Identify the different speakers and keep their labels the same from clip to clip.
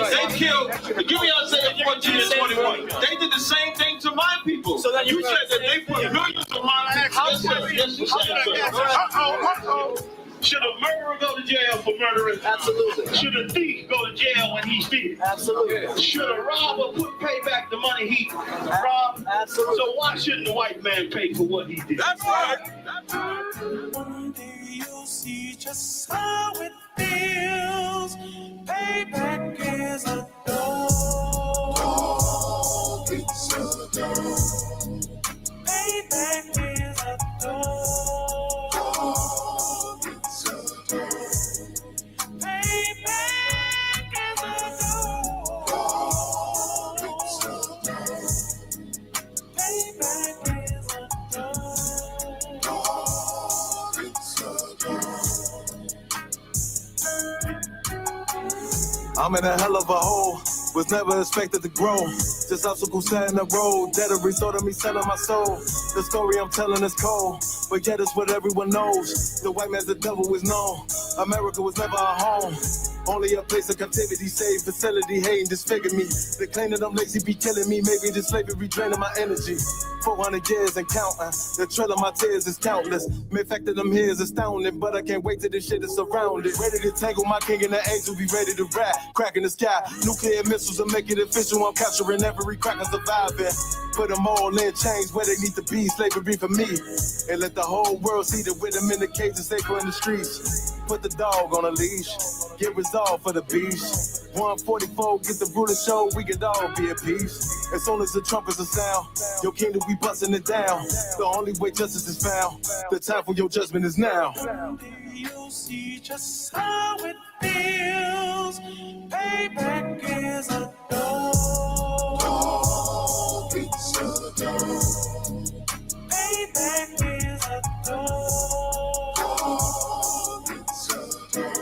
Speaker 1: They killed, give me Isaiah 14 and 21. They did the same thing to my people. So that you said that they put millions of my Yes, you said. Should a murderer go to jail for murdering? Absolutely. Should a thief go to jail when he steals? Absolutely. Should a robber pay back the money he robbed? Absolutely. So why shouldn't the white man pay for what he did? That's right. One day you'll see just how it feels. Payback is a dog. It's a dog. Payback is a dog.
Speaker 2: I'm in a hell of a hole, was never expected to grow. Just obstacles set in the road, that a result of me selling my soul. The story I'm telling is cold, but yet it's what everyone knows. The white man's the devil is known. America was never our home. Only a place of captivity, safe facility, hating, disfigure me. They claim that I'm lazy, be killing me. Maybe this slavery draining my energy. 400 years and counting. The trail of my tears is countless. The fact that I'm here is astounding, but I can't wait till this shit is surrounded. Ready to tangle my king and the angel, be ready to rap. Crack in the sky, nuclear missiles will make it official. I'm capturing every cracker surviving. Put them all in chains where they need to be. Slavery for me. And let the whole world see the rhythm in the cage and safer in the streets. Put the dog on a leash. Get resolved for the beast. 144, get the ruler show, we could all be at peace. As soon as the trumpets are sound, your kingdom we busting it down. The only way justice is found, the time for your judgment is now.
Speaker 3: You'll see just how it feels. Payback is a dog. It's a dog. Payback is a dog. It's a dog.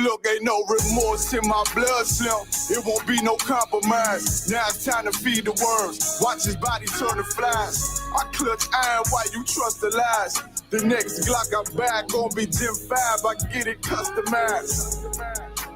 Speaker 4: Look, ain't no remorse in my blood slump. It won't be no compromise. Now it's time to feed the worms. Watch his body turn to flies. I clutch iron while you trust the lies. The next Glock I buy gon' be Gen 5. I get it customized.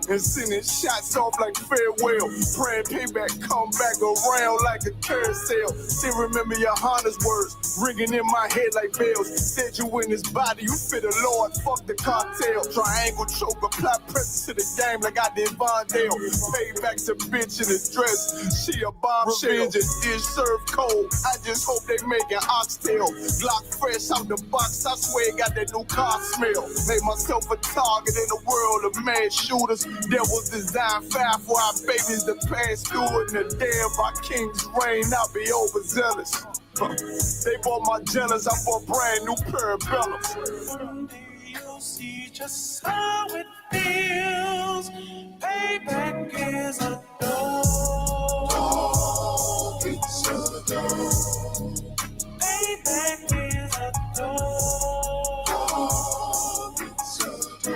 Speaker 4: And sending shots off like farewell. Praying payback come back around like a carousel. Still remember your Honda's words ringing in my head like bells. Said you in his body, you fit the Lord, fuck the cartel. Triangle choke, apply pressure to the game like I did Vondale. Payback's a bitch in a dress, she a bombshell. Revenge is served cold, I just hope they make an oxtail. Glock fresh out the box, I swear it got that new car smell. Made myself a target in a world of mad shooters. There was design 5 for our babies to pass through in the day of our king's reign. I'll be overzealous. They bought my jealous, I bought brand new parabellums.
Speaker 3: One day you'll see just how it feels. Payback is a dog. It's a dog. Payback is a dog. It's a dog.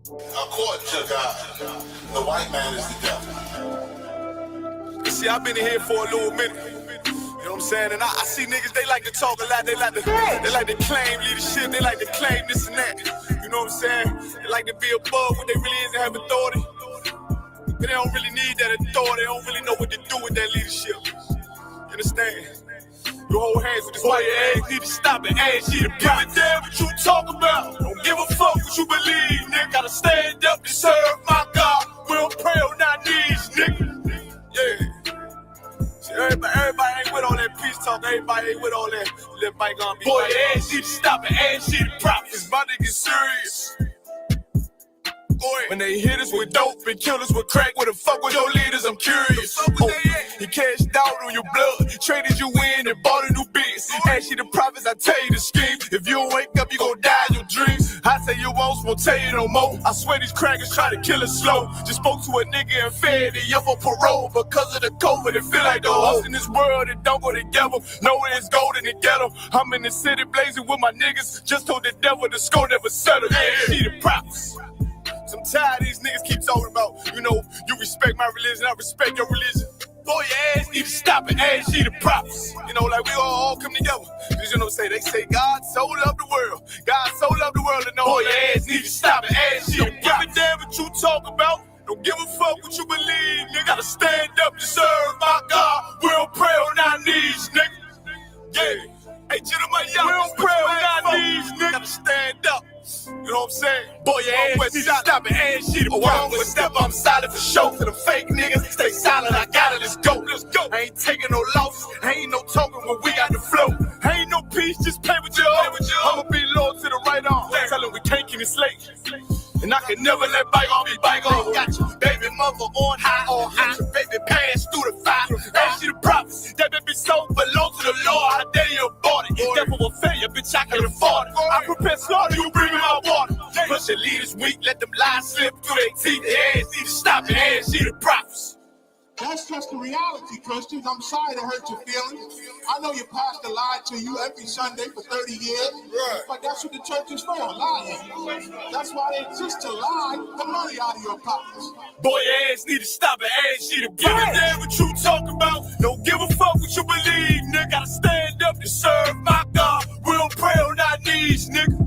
Speaker 5: According to God, the white man is the devil.
Speaker 4: See, I've been in here for a little minute. You know what I'm saying? And I see niggas, they like to talk a lot. They like to claim leadership. They like to claim this and that. You know what I'm saying? They like to be above what they really is and have authority. But they don't really need that authority. They don't really know what to do with that leadership. You understand? You hold hands with this white ass, need to stop and ask you to give a damn what you talk about. Don't give a fuck what you believe, nigga. Gotta stand up to serve my God. We don't pray on our knees, nigga. Yeah. See, everybody ain't with all that peace talk. Everybody ain't with all that bygone be. Boy, ass you to stop and ask you to prophets. My nigga serious. When they hit us with dope and kill us with crack, where the fuck with your leaders? I'm curious. He cashed out on your blood, traded you in and bought a new biz. Ask you the profits, I tell you the scheme. If you don't wake up, you gon' die in your dreams. I say you won't tell you no more. I swear these crackers try to kill us slow. Just spoke to a nigga and fed it up for parole because of the COVID. It feel like the host in this world that don't go together. Nowhere is gold in the ghetto. I'm in the city blazing with my niggas. Just told the devil the score never settled. Yeah, see the props. I'm tired of these niggas keep talking about, you respect my religion, I respect your religion. Boy, your ass need to stop and ask you the props. Like we all come together. They say God so loved the world. God so loved the world, and boy, your ass need to stop and ask you the props. Don't give a damn what you talk about. Don't give a fuck what you believe, nigga. Gotta stand up to serve my God. We don't pray on our knees, nigga. Yeah. Hey, gentlemen, we don't pray on our knees, nigga. Gotta stand up. You know what I'm saying? Boy, your ass need to stop and ask shit. Oh, I don't step, I'm silent for show. To the fake niggas, stay silent, I got it, let's go. Let's go. I ain't taking no losses, ain't no talking when we got the flow. Ain't no peace, just play with your own. I'ma be loyal to the right arm. Tell them we can't keep it slate. And I can never let bygone be bygone. Got your baby mother on high, got your baby pants through the fire. Ask you the prophets, that baby soul belong to the Lord. How dare you abort it? If devil will fail you, bitch, I can afford it. I prepare slaughter, you bring me my water. Push your leaders weak, let them lies slip through their teeth. Their ass need to stop and ask you the prophets.
Speaker 5: That's just the reality, Christians. I'm sorry to hurt your feelings. I know your pastor lied to you every Sunday for 30 years, but that's what the church is for, lying. That's why they exist, to lie the money out of your pockets.
Speaker 4: Boy, your ass need to stop and ask you to give a damn what you talk about. Don't give a fuck what you believe, nigga. Gotta stand up to serve my God. We don't pray on our knees, nigga.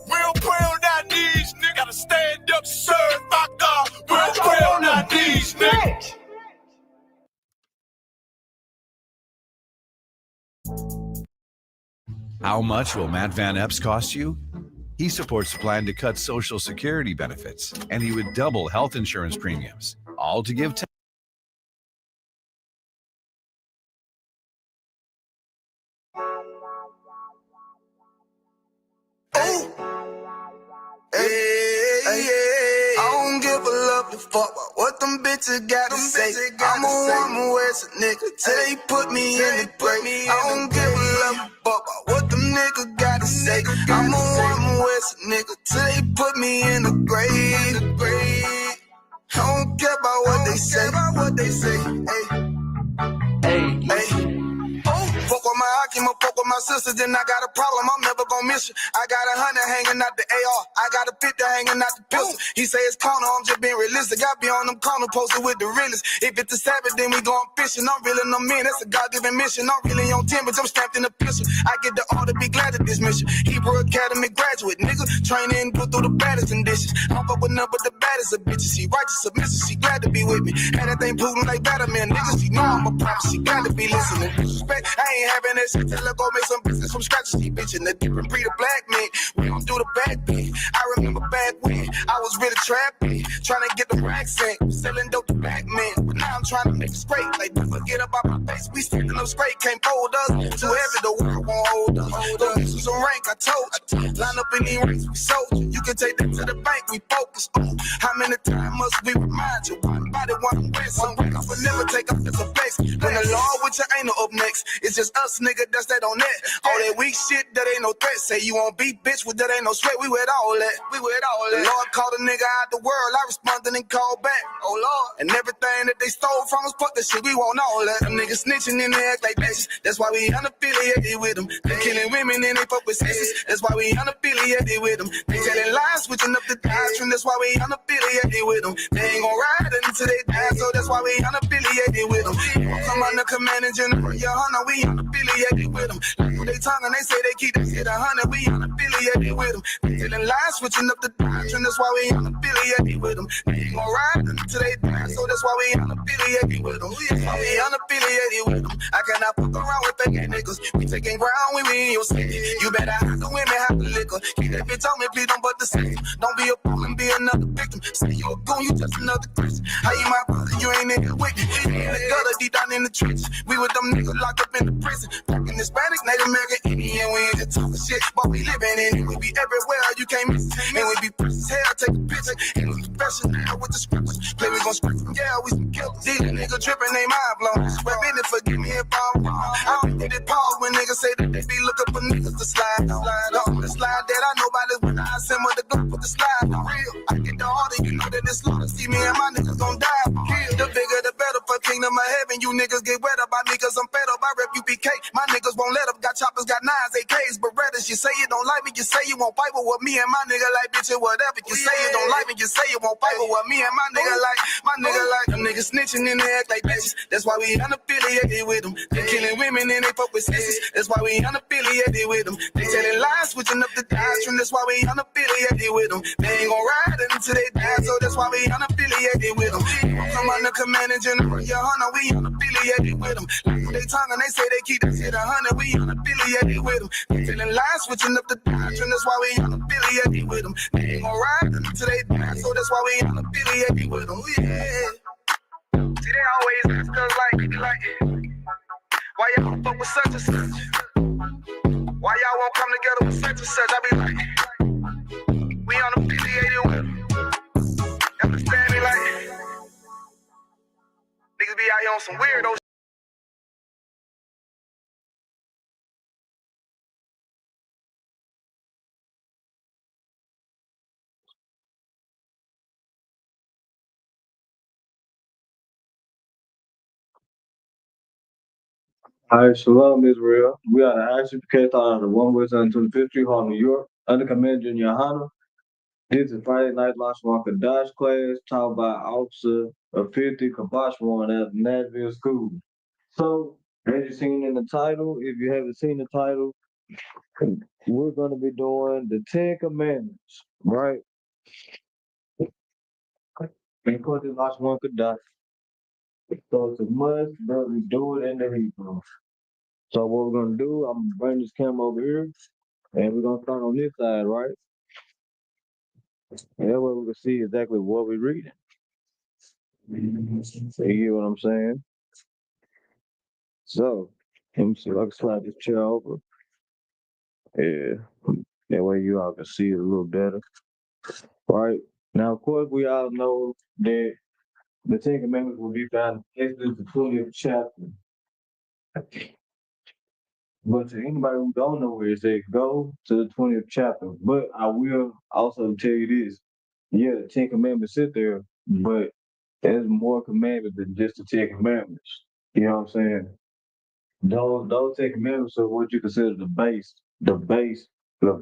Speaker 4: We don't pray on our knees, nigga. Gotta stand up to serve my God. We don't pray on our knees, nigga.
Speaker 6: How much will Matt Van Epps cost you? He supports a plan to cut Social Security benefits, and he would double health insurance premiums, all to give
Speaker 7: fuck what them bitches got to say. I'm a woman with a nigga till they put me in the grave. I don't give a love fuck what them niggas got to say. I'm a woman with a nigga till they put me in the grave. I don't care about what they say. Hey. Fuck with my Akima, fuck with my sisters, then I got a problem, I'm never gonna miss you. I got 100 hanging out the AR, I got a 50 hanging out the pistol. He say it's corner, I'm just being realistic. I be on them corner posted with the realest. If it's the Sabbath, then we going fishing. I'm reeling them in, that's a God-given mission. I'm really on 10, but I'm strapped in a pistol. I get the order, be glad of this mission. Hebrew Academy graduate, nigga. Training, go through the baddest conditions. I don't fuck with none but the baddest of bitches. She righteous, submissive, she glad to be with me. Had that thing Putin like Batman, nigga. She know I'm a prophet, she glad to be listening. Disrespect, I ain't having that shit till I go make some business from scratch. She bitchin' a different breed of black man. We don't do the bad thing. I remember back when I was really trapping, trying to get the racks in, selling dope to black men. But now I'm trying to make it straight. Like, don't forget about my face. We standing up straight, can't fold us. Too heavy, the world won't hold us. This was on rank, I told you. Line up in these ranks, we sold you. You can take that to the bank, we focus on how many times must we remind you? One body, one way, some rank. I will never take up as a face. When the law with your ain't no up next, it's just us, nigga, that's that on that. All that weak shit, that ain't no threat. Say you won't beat, bitch, with that ain't no sweat. We with all that. The Lord called a nigga out the world. I responded and called back. Oh Lord. And everything that they stole from us, fuck that shit, we want all that. Them niggas snitching and they act like bitches. That's why we unaffiliated with them. They killing women and they fuck with sisters. That's why we unaffiliated with them. They telling lies, switching up the doctrine. That's why we unaffiliated with them. They ain't gon' ride until they die, so that's why we unaffiliated with them. Come on the command and general, your honor, we unaffiliated with them. Like they tongue and they say they keep that shit 100, we unaffiliated with them. They telling lies, switching up the doctrine. That's why we unaffiliated with them. They ain't gon' ride until they die, so that's why we unaffiliated with them. That's why we unaffiliated with them. I cannot fuck around with fake niggas. We taking ground when we in your city. You better have the women, have the liquor. Keep that bitch on me, please don't but the same. Don't be a fool and be another victim. Say you a goon, you just another Christian. How you my brother, you ain't nigga with me. In the gutter, deep down in the trenches. We with them niggas locked up in the prison. Fucking Hispanic, Native American, Indian, we ain't just talking shit, but we living in it. We be everywhere, you can't miss it. And we be precious hell, take a picture. And we professional with the scriptures. Play, we gon' script them, yeah, we some killers. These niggas tripping, they mind blown. Swear business, forgive me if I'm wrong. I think they pause when niggas say that they be looking for niggas to slide on. The slide that I know about is when I assemble the gun with the slide. For real, I get the order, you know that it's slow to see me and my niggas gon' die. Kill. The bigger the better for kingdom of heaven. You niggas get wet up by me cause I'm fed up. I rep UPK. My niggas won't let up. Got choppers, got nines, AKs, Berettas. You say you don't like me, you say you won't fight, but with me and my nigga like bitch and whatever. You say you don't like me, you say you won't fight, but with me and my nigga like them niggas snitching and they act like bitches. That's why we unaffiliated with them. They killing women and they fuck with sisters. That's why we unaffiliated with them. They telling lies, switching up the doctrine. That's why we unaffiliated with them. They ain't gon' ride until they die, so that's why we unaffiliated with them. Come on the command and general, your honor, we unaffiliated with them. Like they tongue and they say they keep that shit 100, we unaffiliated with them. They telling lies, switching up the doctrine. That's why we unaffiliated with them. They ain't gon' ride until they die, so that's why we unaffiliated with them. Yeah. See, they always ask us like, why y'all fuck with such and such? Why y'all won't come together with such and such? I be like, we unaffiliated with them. Understand me? Like, niggas be out here on some weirdo.
Speaker 8: All right, Shalom, Israel. We are the Action Cast out of the 125th Street Hall, New York, under Commander Junior Hanna. This is Friday Night Launch Walker Dodge class, taught by Officer of 50 Kabashwan at Nashville School. So, as you've seen in the title, if you haven't seen the title, we're going to be doing the 10 Commandments, right? And put the Launch Walker Dodge. So it's a must, but we do it in the Hebrew. So what we're gonna do, I'm gonna bring this camera over here, and we're gonna start on this side, right? And that way we can see exactly what we're reading. So you hear what I'm saying? So let me see if I can slide this chair over. Yeah, that way you all can see it a little better. Right? Now, of course, we all know that the 10 Commandments will be found in Exodus, the 20th chapter. But to anybody who don't know where it says, go to the 20th chapter. But I will also tell you this. Yeah, the 10 Commandments sit there, but there's more commandments than just the 10 Commandments. You know what I'm saying? Those 10 Commandments are what you consider the basis of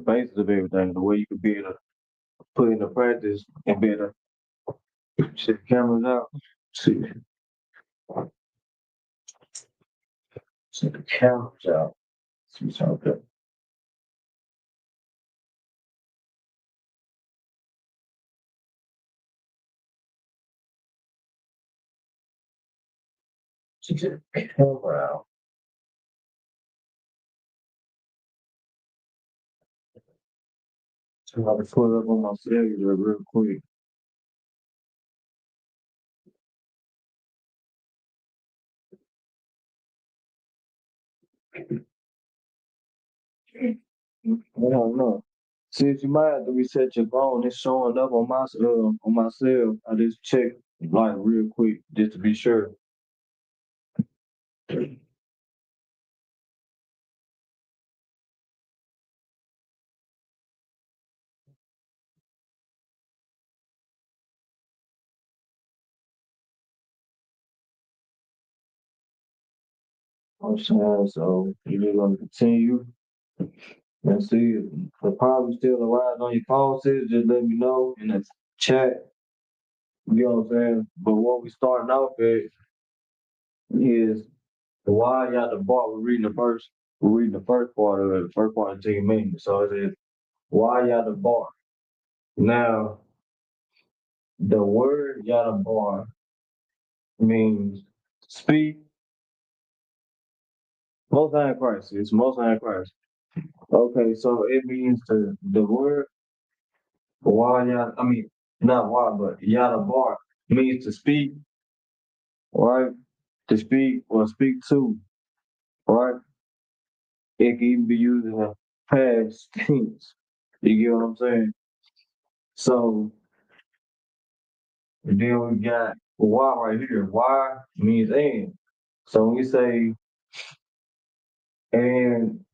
Speaker 8: everything. The way you can be able to put into practice and be able to check the cameras out. See the cameras out. See something. Check the camera out. So I can pull it up on my cellular real quick. I don't know. Since you might have to reset your phone, it's showing up on my cell. I just check like real quick just to be sure. I'm saying so. You're just gonna continue and see if the problem still arises on your phone. Sis, just let me know in the chat. You know what I'm saying? But what we starting off at is why y'all the bar. We're reading the first part of it, the first part of the 10 Commandments. So it is why y'all the bar. Now, the word Yadabar means speak. Most High in Christ. It's Most High in Christ. Okay, so it means the word why Yada, I mean, not why, but Yadabar means to speak, right? to speak or speak to, right? It can even be used in a past tense. You get what I'm saying? So and then we got why right here. Why means and. So when you say and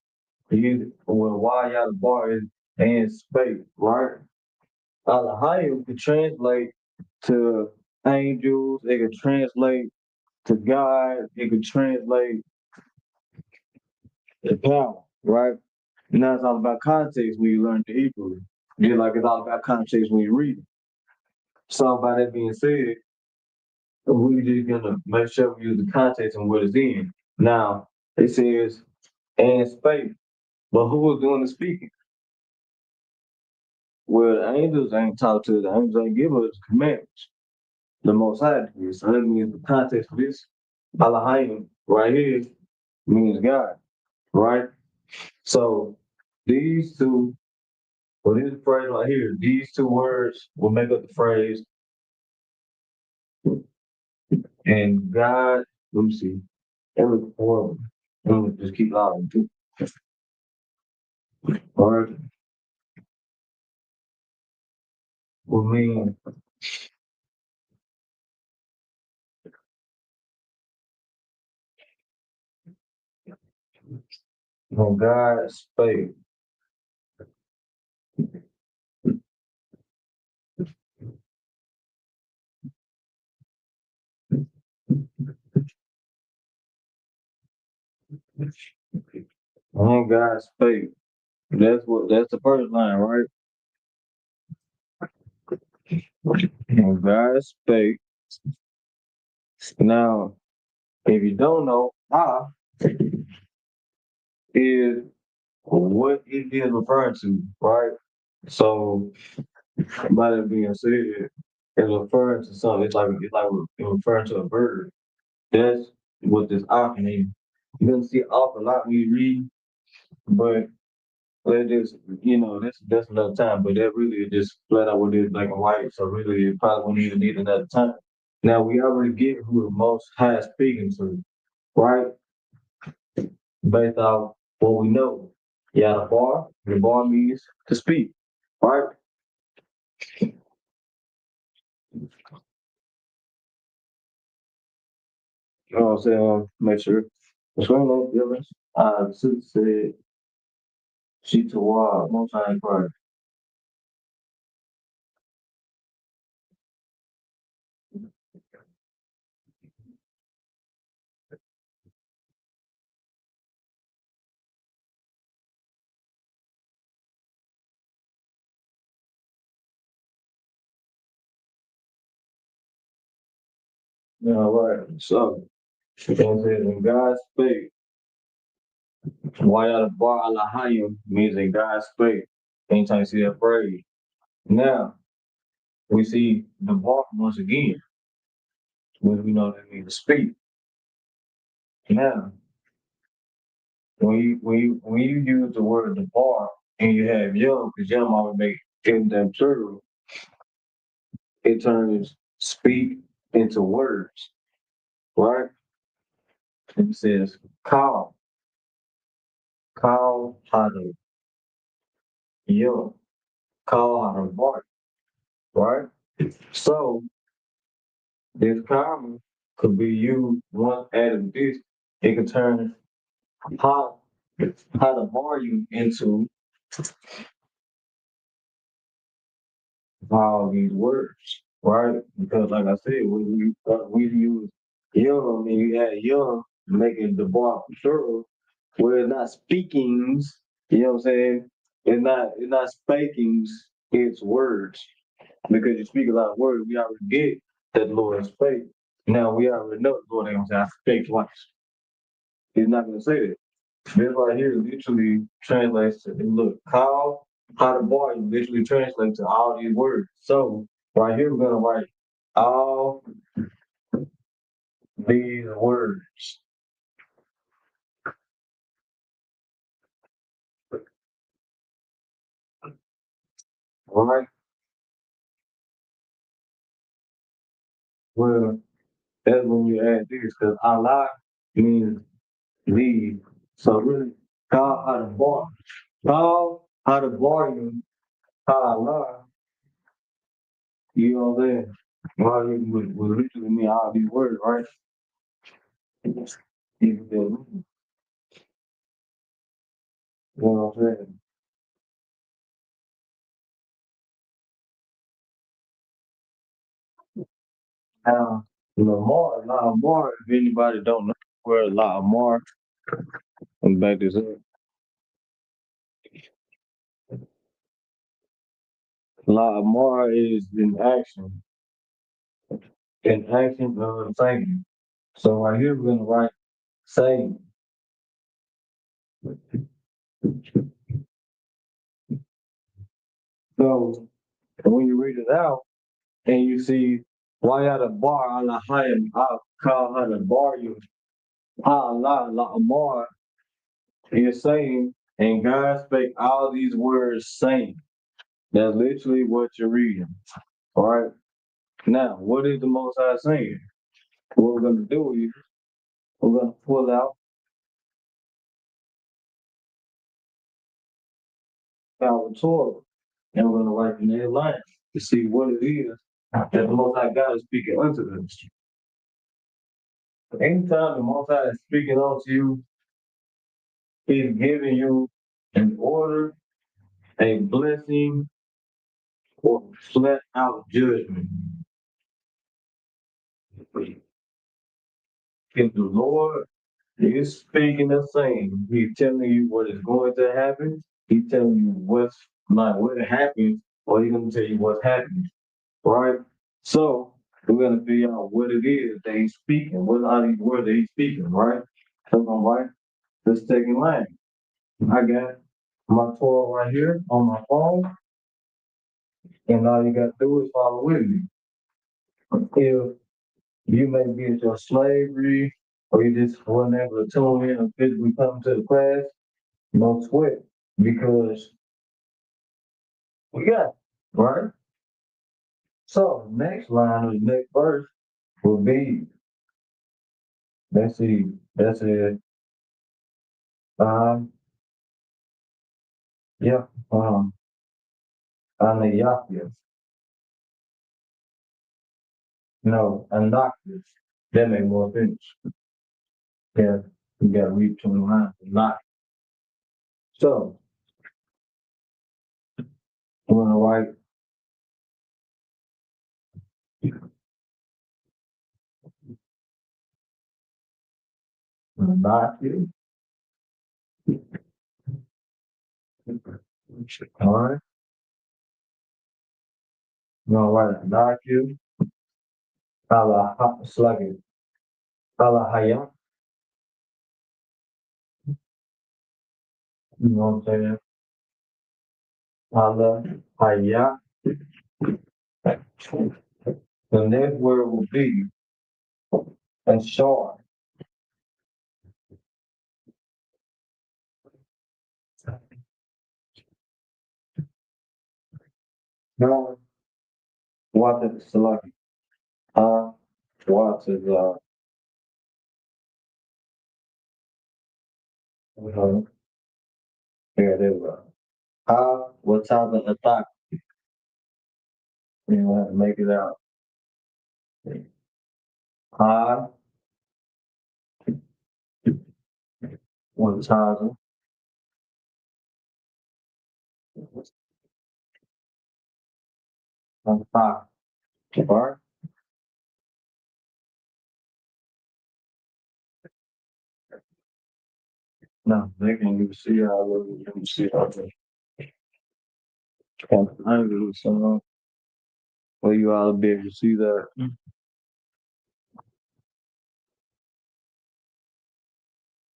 Speaker 8: why y'all the bar is and space, right? Alahayim could translate to angels, it could translate to God, it could translate to power, right? And that's all about context when you learn the Hebrew. Just like it's all about context when you read it. So by that being said, we're just gonna make sure we use the context and what it's in. Now it says and spake, but who was doing the speaking? Well, the angels ain't talk to the angels ain't give us commandments. The Most High did. So that means the context of this Elohim right here means God, right? So these two, well, this phrase right here, these two words will make up the phrase. And God, let me see, every horrible. Let me just keep loud. Word will mean when God spake. When God spake. That's the first line, right? When God spake. Now, if you don't know, is what it is referring to, right? So, by that being said, it's referring to something. It's referring to a bird. That's what this often is. You don't see off a lot when you read, but that just that's another time. But that really is just flat out what it is, black and white. So really, you probably won't even need another time. Now we already get who the Most High is speaking to, right? Based off what we know. Yeah, the bar means to speak, right? You know what I'm saying? Make sure. What's going on, Dylan? The sister said she to wild, most time cry. Yeah, right. So, you know what I'm saying? When God spake, why out of bar Alahayim means in God spake. Anytime you see that phrase. Now, we see the bar once again, when we know that means to speak. Now, when you use the word the bar and you have yum, because yum always make in them plural, it turns speak into words, right? It says call how to yum, call how to bark, right? So this comma could be used once added this, it could turn how to bar you into all these words, right? Because like I said, we use young and you add young, making the bar plural, where it's not speakings, you know what I'm saying? It's not speakings, it's words. Because you speak a lot of words, we already get that the Lord spake. Now we already know the Lord ain't gonna say I spake twice. He's not gonna say that. This right here literally translates to look, call how to bar literally translates to all these words. So right here we're gonna write all these words. All right. Well, That's when you add this, because Allah means lead. So really, call how to bar. Call how to bargain, Allah. You know what I'm saying? Well, you would literally mean all these words, right? Even though, you know what I'm saying? Now, Lamar, if anybody don't know where Lamar, I'm back this up. Lamar is in action. In action of thinking. So right here we're gonna write saying. So when you read it out and you see why out of bar Allah hayam I call her the bar you Allah Lamar is saying and God spake all these words saying. That's literally what you're reading. All right. Now, what is the Most High saying? What we're going to do is we're going to pull out our Torah and we're going to write the name line to see what it is that the Most High God is speaking unto us. Anytime the Most High is speaking unto you, He's giving you an order, a blessing, or flat out judgment. If the Lord is speaking and saying, He's telling you what is going to happen, He's telling you what's not what happens, or He's going to tell you what's happening. Right? So we're going to figure out what it is that He's speaking. What are these words that He's speaking, right? So I'm right. Let's take in line. I got my Torah right here on my phone, and all you got to do is follow with me. If you may be into slavery, or you just weren't able to tune in and physically come to the class, no sweat, because we got it, right? So next line of the next verse will be, let's see, that's it. Yeah, Anayakis. No, Anakis. That make more sense. Yeah, you got to read between the lines. Not. So we're gonna write Anakis. All right. We're gonna write Anakis. Sluggy. Hayak. You know what I'm saying? Hayak. The next word will be Ashar. Now, what is Sluggy? What is here they go. What type of attack? You know, make it out. What type of attack? Right? No, they can even see how you can see how they can angle some where you ought to be able to see that.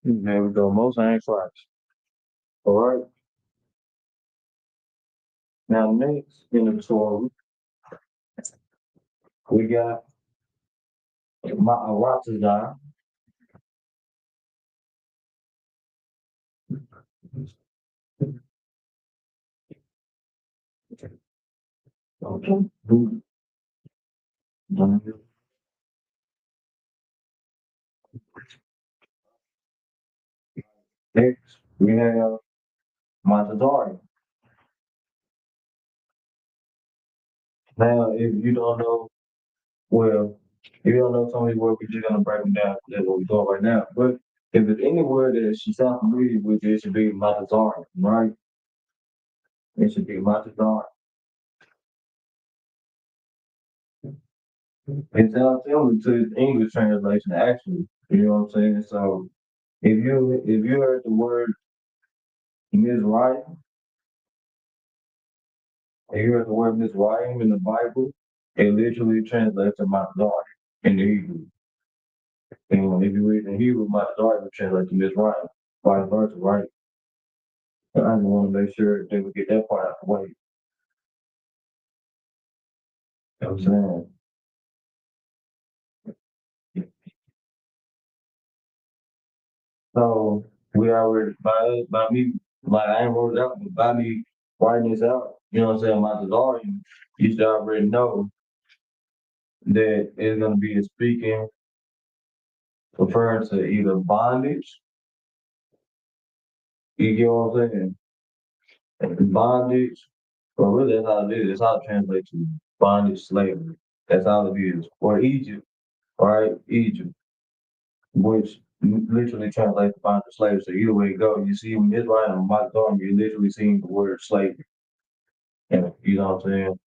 Speaker 8: There we go. Most ain't flash. All right. Now next in the Torah, we got Ma'aratazah. Okay. Next, we have Montazari. Now, if you don't know, well, if you don't know some of these words, we're just gonna break them down. That's what we're doing right now. But if there's any word that she sounds familiar with, it should be Montazari, right? It should be Montazari. It sounds similar to the English translation, actually. You know what I'm saying? So if you heard the word Mizraim, if you heard the word Mizraim in the Bible, it literally translates to Montazari in the Hebrew. And if you read in Hebrew, Montazari would translate to Mizraim, vice versa, right? And I just want to make sure that we get that part out of the way. You know what I'm saying? So we already by me, like I ain't wrote it out, but by me writing this out, you know what I'm saying, Montazari, you should already know that it's gonna be a speaking referring to either bondage, you get what I'm saying? Bondage, or really that's all it is, it's how it translates to bondage, slavery. That's all it is. Or Egypt, right? Egypt, which literally translates to bondage, slavery. So either way it goes, you see when this right on my arm, you're literally seeing the word slavery. And you know what I'm saying?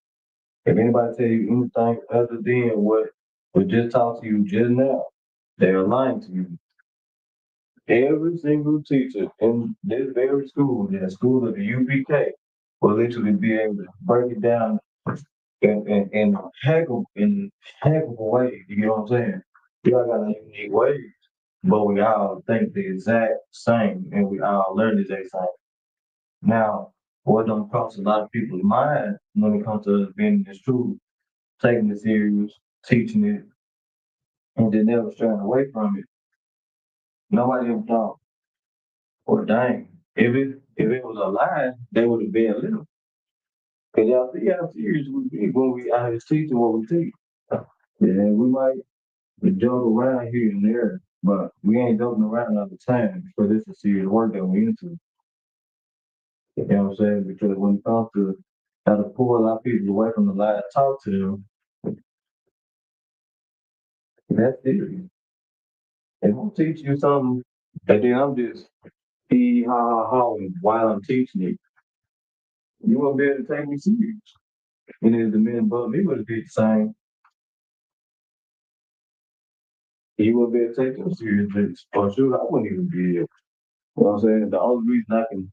Speaker 8: If anybody tell you anything other than what we just talked to you just now, they're lying to you. Every single teacher in this very school, in the school of the UPK, will literally be able to break it down in heck of a way. You know what I'm saying? We all got unique ways, but we all think the exact same, and we all learn the exact same. Now, what don't cross a lot of people's mind when it comes to being in this school, taking it serious, teaching it, and then never straying away from it. Nobody ever thought, well, dang, if it was a lie, they would have been little. Cause y'all see how serious we be when we out here teaching what we teach. Yeah, we might joke around here and there, but we ain't joking around all the time because this is serious work that we into. You know what I'm saying? Because when it comes to how to pull a lot of people away from the lie and talk to them, that's serious. If I'm teaching you something, and then I'm just hee ha ha ha while I'm teaching it, you won't be able to take me serious. And if the men above me would have did the same, you wouldn't be able to take them serious. For sure, I wouldn't even be here. You know what I'm saying? The only reason I can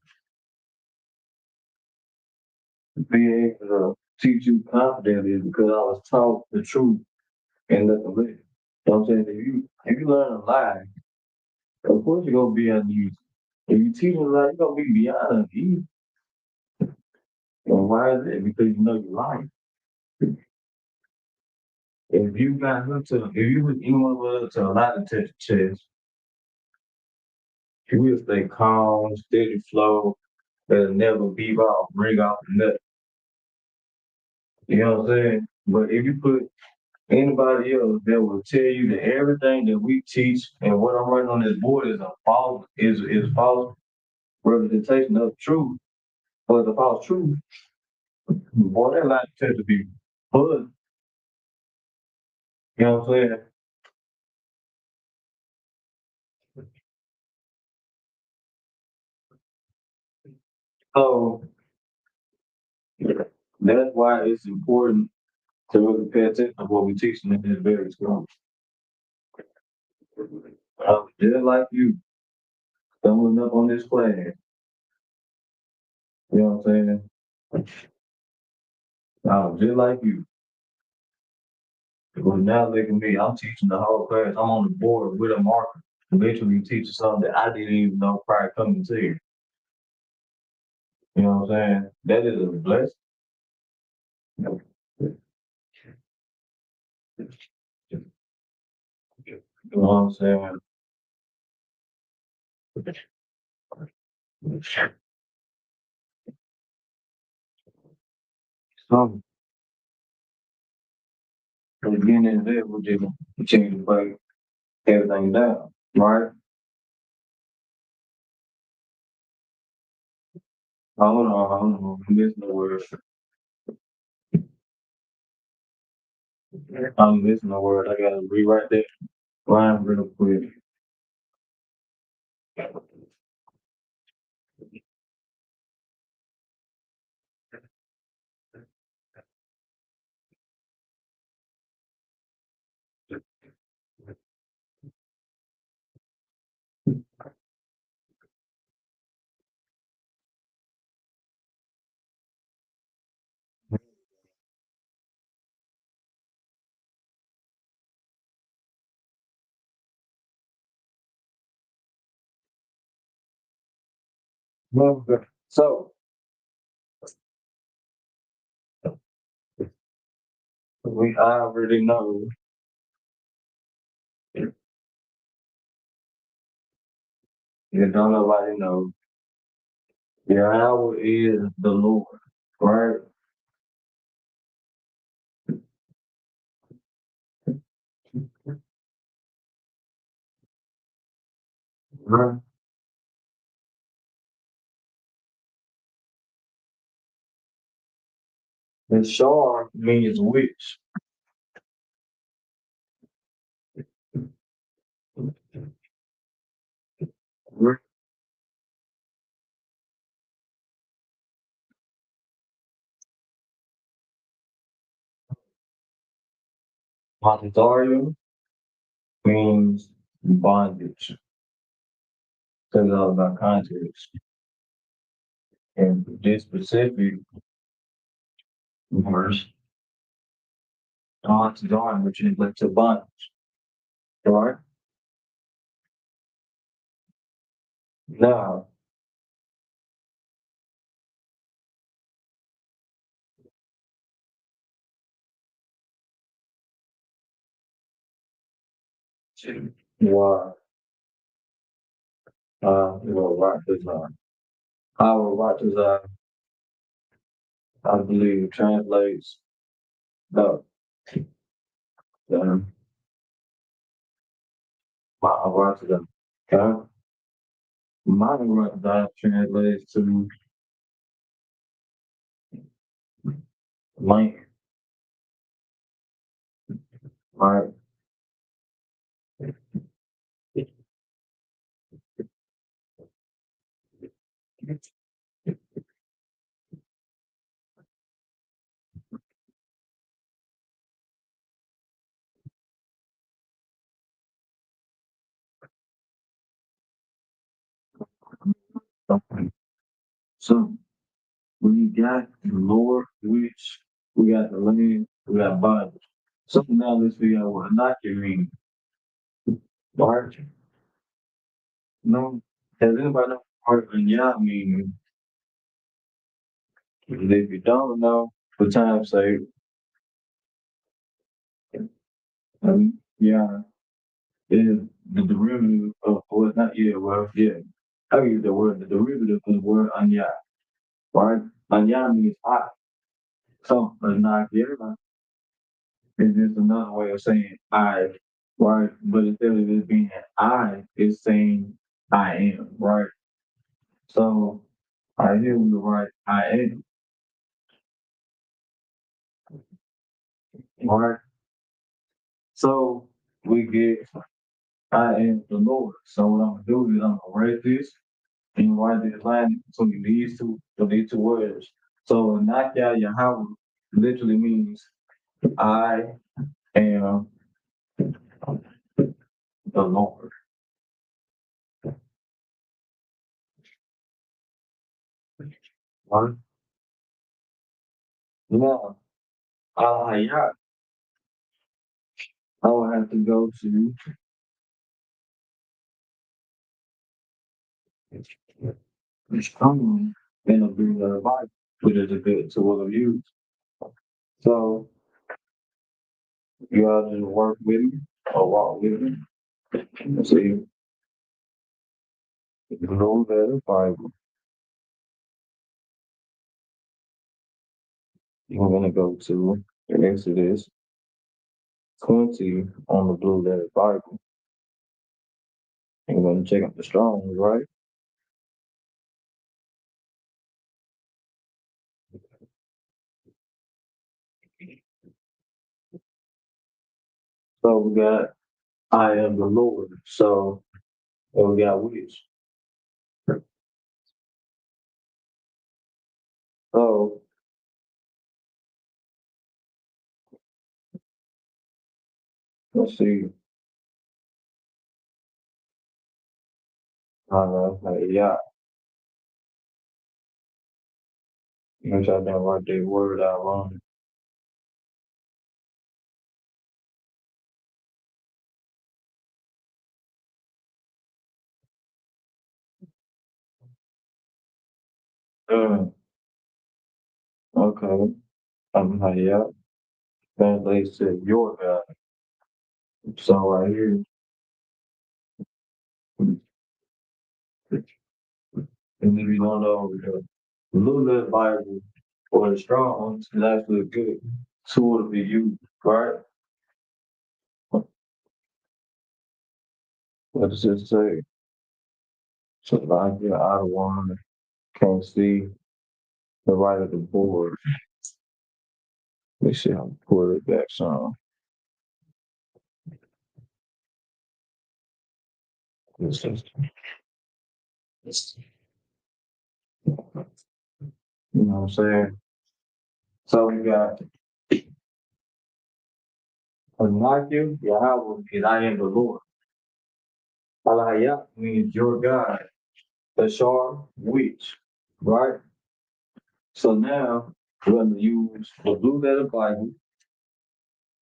Speaker 8: be able to teach you confidently is because I was taught the truth and nothing less. You know what I'm saying? If you learn a lie, of course you're gonna be uneasy. If you teach a lie, you're gonna be beyond uneasy. And why is it? Because you know you're lying. If you hook anyone of us to a lie detector test, you will stay calm, steady flow, that'll never beep off, ring off the nut. You know what I'm saying? But if you put anybody else that will tell you that everything that we teach and what I'm writing on this board is a false false representation of the truth, or the false truth, boy, that lie tends to be buzzed. You know what I'm saying? So that's why it's important to really pay attention to what we're teaching in this very school. Just like you, stumbling up on this class, you know what I'm saying? Just like you. Because now look at me, I'm teaching the whole class. I'm on the board with a marker, literally teaching something that I didn't even know prior to coming to here. You know what I'm saying? That is a blessing. You know what I'm saying? So, at the beginning of the day, we're just gonna continue to break everything down, right? Hold on. I'm missing the word. I'm missing the word. I gotta rewrite that line real quick. Okay. So we already know if don't nobody know. Yahweh is the Lord, right? Right. And Shar means which. Right. Montario means bondage. Because all about context. And this specific verse, Montario, which is like to bondage. Right? Now, why right design. Our right design, I believe, translates the um, my right design. Okay? My right design translates to length, right? So we got the Lord, which we got the land, we got Bible. So now let's figure out what Anaki means. Right? No. Has anybody know what Anya means? If you don't know, for time's sake, yeah, is the derivative of what not yeah, well, yeah. I use the word the derivative of the word Anya, right? Anya means I. So Anaki is just another way of saying I, right? But instead of it being I, it's saying I am, right? So I hear the right I am, right? So we get I am the Lord. So what I'm gonna do is I'm gonna write this and write this line between these two words. So Nakia Yahweh literally means I am the Lord. Right? Now, Alahayat, I will have to go to strong in a big Bible, which is a good tool of use. So you all just work with me or walk with me. See, know that the Bible. You're gonna go to Exodus 20 on the blue letter Bible. And you're gonna check out the Strong's, right? So we got I am the Lord. So and we got which. So let's see. Yeah. Make sure I don't write that word out wrong. Okay. Yeah. Translates to your God. So right here, and if you don't know the Blue Letter Bible or the Strong's is actually a good tool to be used, right? What does it say? So like you're out of one, can't see the right of the board. Let me see how to pull it back some. This is, you know what I'm saying? So we got unlike you, Yahweh means I am the Lord. Alahaya means your God. Bashar, which, right? So now we're going to use the Blue Letter Bible.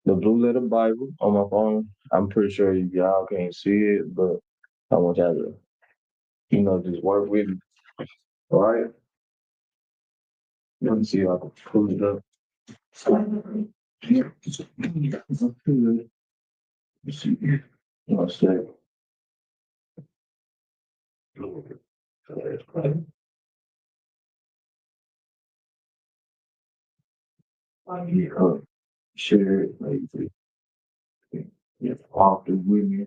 Speaker 8: The Blue Letter Bible on my phone. I'm pretty sure y'all can't see it, but I want y'all to, just work with me. All right? Let me see if I can pull it up. Let's see. One second. Share it, maybe. Often with me.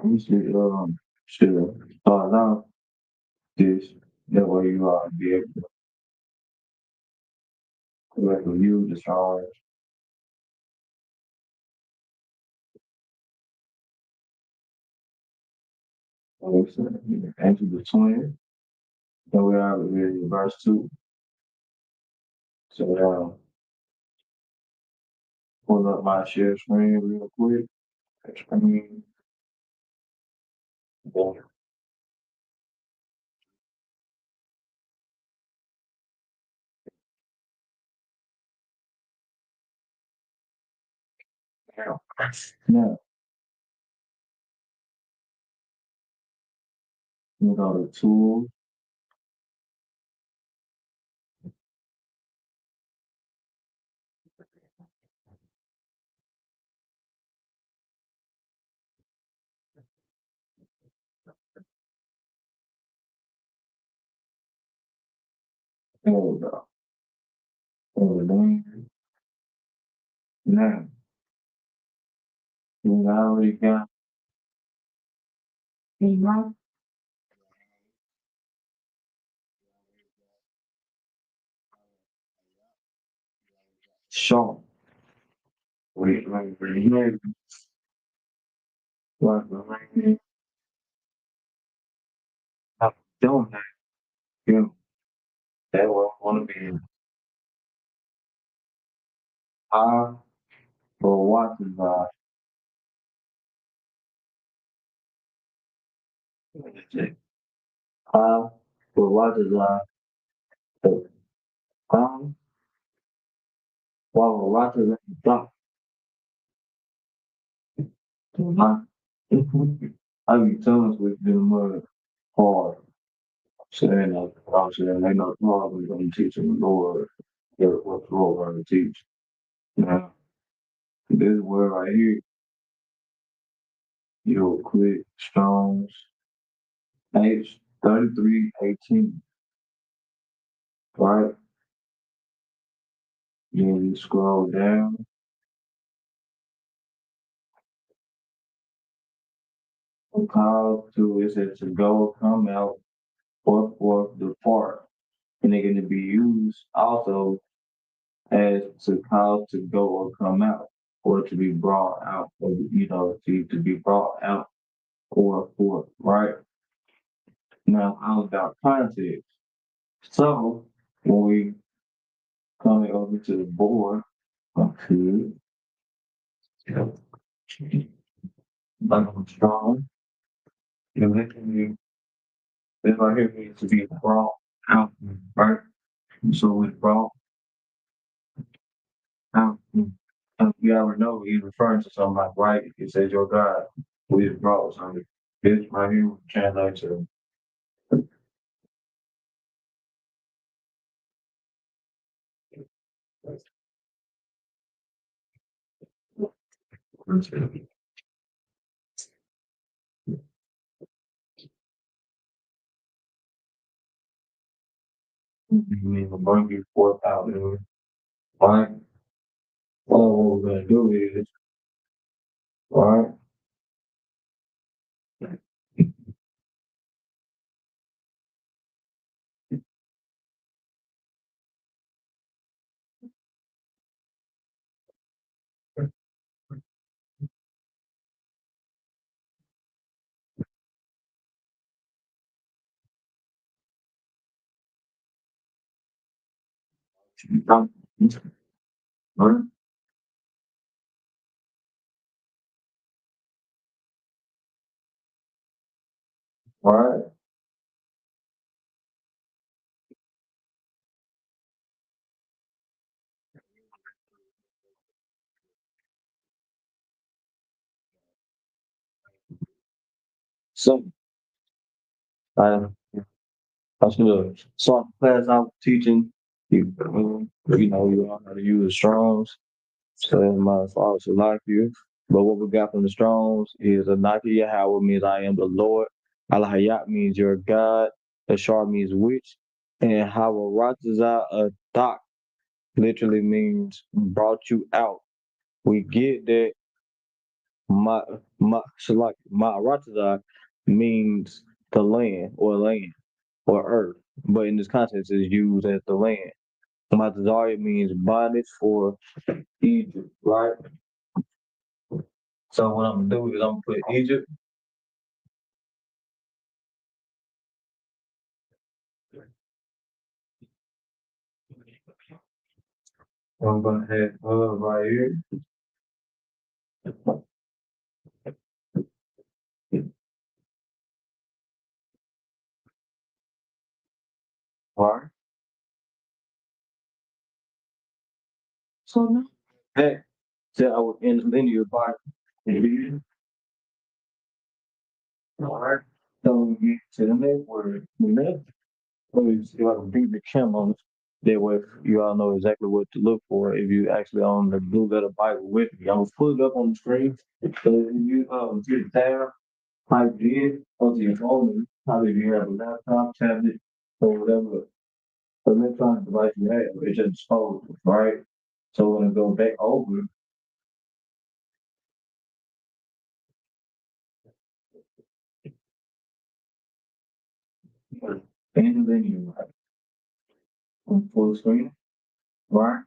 Speaker 8: You should start out this. That way you are be able to correctly use the stars. Enter the twin. Then we are in verse 2. So pull up my share screen real quick. Screen. Boom. Now, we go to tools. There we go. Now, we already got sharp. We remember what the I don't have you. That what I want to be high or watching high or watching the ground while watching the drop. I be telling with them hard. Saying that I'm saying they not probably gonna teach them the Lord what the Lord gonna teach. Now this is where right here you'll click Strong's H3318. Right? Then you scroll down. Call to it says to go, come out, or forth, depart. And they're going to be used also as to call to go or come out. or to be brought out, or to be brought out or forth, right? Now I'm about context. So when we coming over to the board, okay, like I'm strong, you're making you this right here means to be brought out, right? So it's brought out. We already know he's referring to somebody, right? He says your God, who is brought something. This right here translates to you mean to bring you forth out there, right? Well, what we're gonna do is, right? Right? Right? So, I I should have saw the class I was teaching. You all how to use the Strongs. So that's my father should like you. But what we got from the Strongs is Anaki Yahweh means I am the Lord. Alahayat means your God. Ashar means which. And Hawaratazah Adak literally means brought you out. We get that Ma'aratazah means the land or earth. But in this context it's used as the land. Matazari means bondage for Egypt, right? So what I'm gonna do is I'm gonna put Egypt. I'm gonna have right here. Right. So now that I was in the linear part. All right. So we get to the next word. The next. Let me see if I can beat the Kim on it. That way you all know exactly what to look for if you actually own the Blue Letter Bible with me. I'm gonna put it up on the screen. So if you get the tab, type it in onto your phone, probably if you have a laptop, tablet, or whatever electronic device you have, it's just disposable, right? So when it goes back over, and then you have on full screen, right?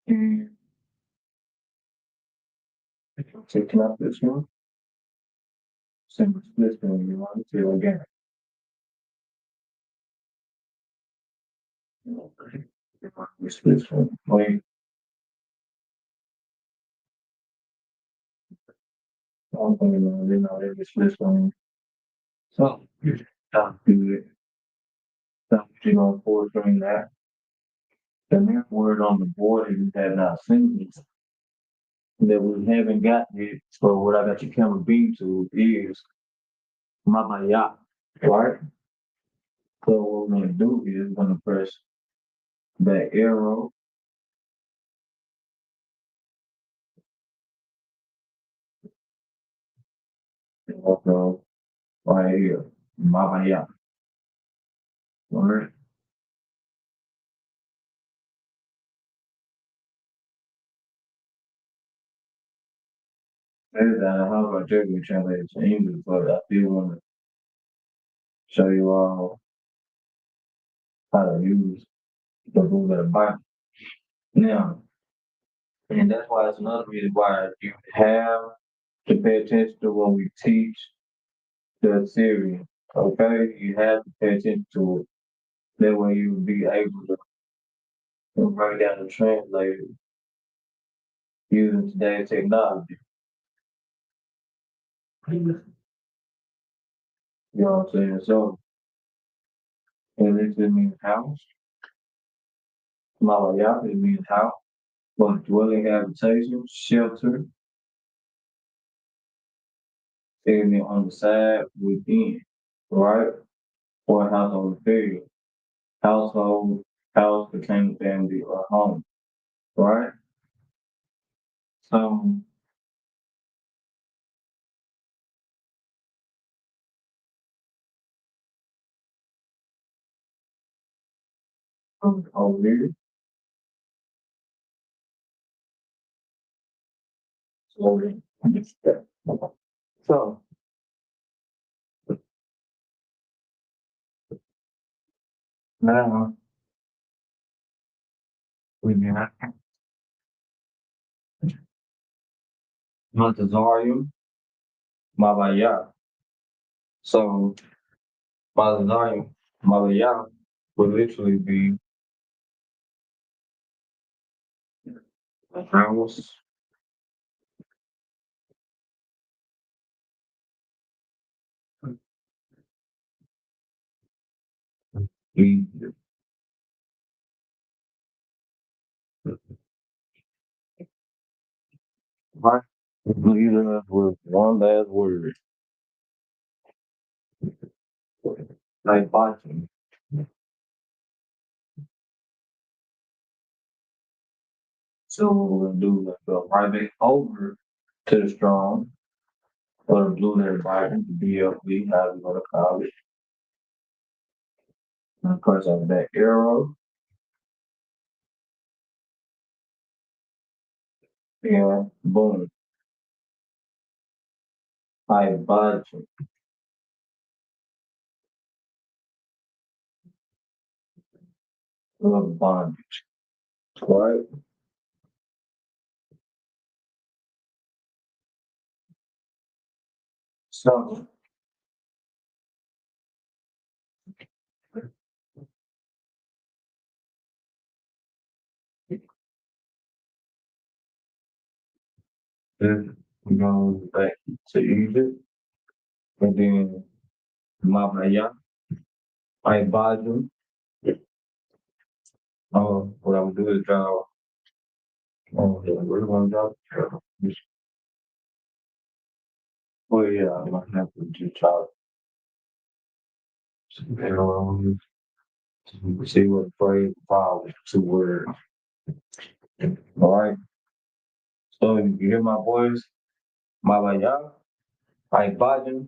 Speaker 8: And taking out this one, simple split screen, you want to do again. Split screen, wait. I'm going to every split screen. So you stop do it. Stop you on full screen that. The next word on the board is you have not seen it that we haven't gotten it. So what I got your camera beam to is Mama Ya, right? So what we're gonna do is we're gonna press that arrow. And we'll go right here, Mama Ya. All right. And how about Jeremy translated to English, but I still want to show you all how to use the Blue Letter Bible. Now, And that's why it's another reason why you have to pay attention to when we teach the theory. Okay, you have to pay attention to it. That way you'll be able to break down and translate it using today's technology. You know what I'm saying? So, and this means house. Malayat, it means house. But dwelling, habitation, shelter, segment on the side, within, right? Or household affairs. Household, house, containing family, or home, right? So, over here. So, now we got Montezarium, Mabaya. So, Montezarium, Mabaya would literally be house, Egypt. Right? Leave us with one last word. Like boxing. So what we're gonna do is go right back over to the strong or the blue letter Bible, the BLB, however you want to call it. And of course, on that arrow, and boom, I budge of bondage. Right? So, then we go back to Egypt, and then Mabaya, I budge. What I'm gonna do is draw. Oh, yeah, we're gonna draw. Oh yeah, I'm gonna have to do try. Um, see what phrase follows 2 words. All right. So you hear my voice, Mabaya, I budge.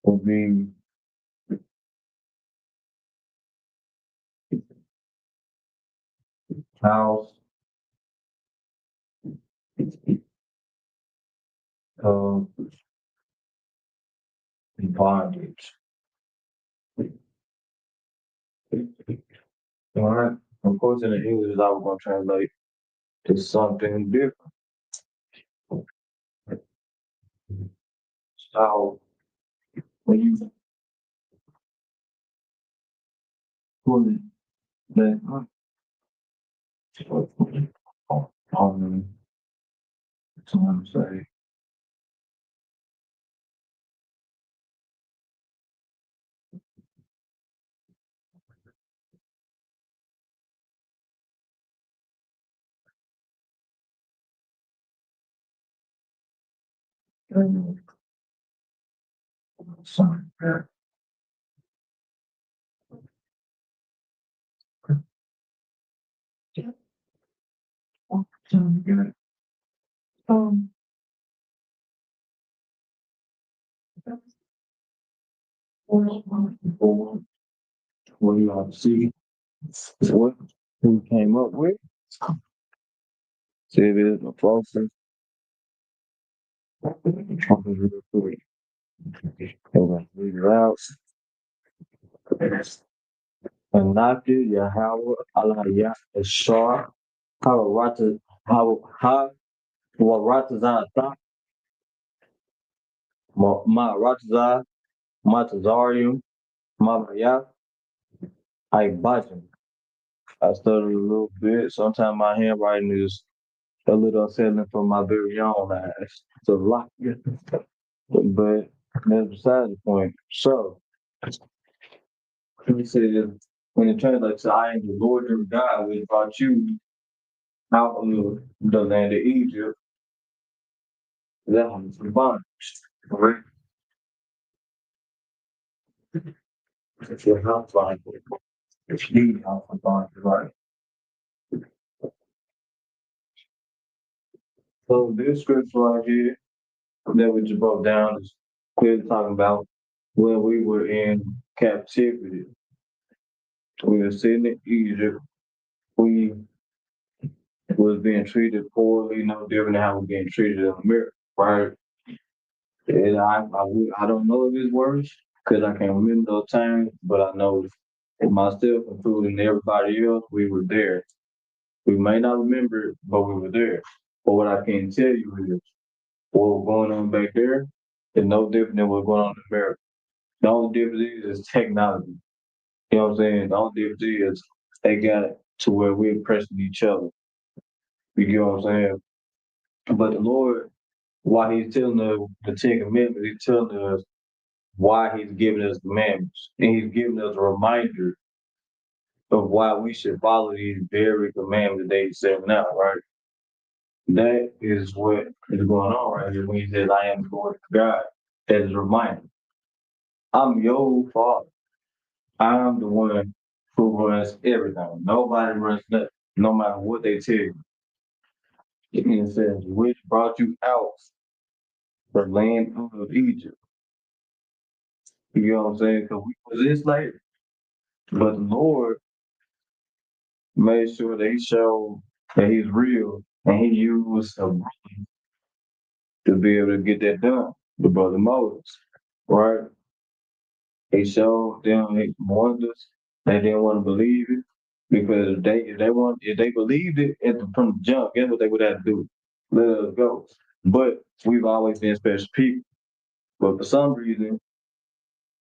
Speaker 8: Will be house, bondage. All right. Of course, in the English, I was gonna translate to something different. So when you put it back up, so I'm saying. Sorry. What do you want to see? What we came up with? See if it's a closer. real quick. Okay, read it out. And Naki Yahweh Allah Shah Hawarata Hawaratazata Ma Rataza Matazarium Mabaya Ibajim. I studied a little bit. Sometimes my handwriting is a little unsettling for my very own eyes. It's a lot. But that's beside the point. So he said when it translates to I am the Lord your God which brought you out of the land of Egypt, that was the bondage. Correct? If you're house bondage, if you need house bondage, right? So this scripture right here that we just broke down is clearly talking about when we were in captivity. We were sitting in Egypt. We was being treated poorly, no different than how we're being treated in America, right? And I don't know these words because I can't remember those times, but I know myself, including everybody else, we were there. We may not remember it, but we were there. But what I can tell you is what was going on back there is no different than what's going on in America. The only difference is technology. You know what I'm saying? The only difference is they got it to where we're pressing each other. You get what I'm saying? But the Lord, while He's telling us the Ten Commandments, He's telling us why He's giving us commandments. And He's giving us a reminder of why we should follow these very commandments that He's setting out, right? That is what is going on right here when He says, I am the Lord God. That is a reminder. I'm your Father. I'm the one who runs everything. Nobody runs nothing, no matter what they tell you. It says, which brought you out the land of Egypt. You know what I'm saying? Because we was enslaved. But the Lord made sure that He showed that He's real and He used a brother to be able to get that done. The brother Moses, right? He showed them wonders. They didn't want to believe it because if they believed it from the jump, guess what they would have to do? Let us go. But we've always been special people. But for some reason,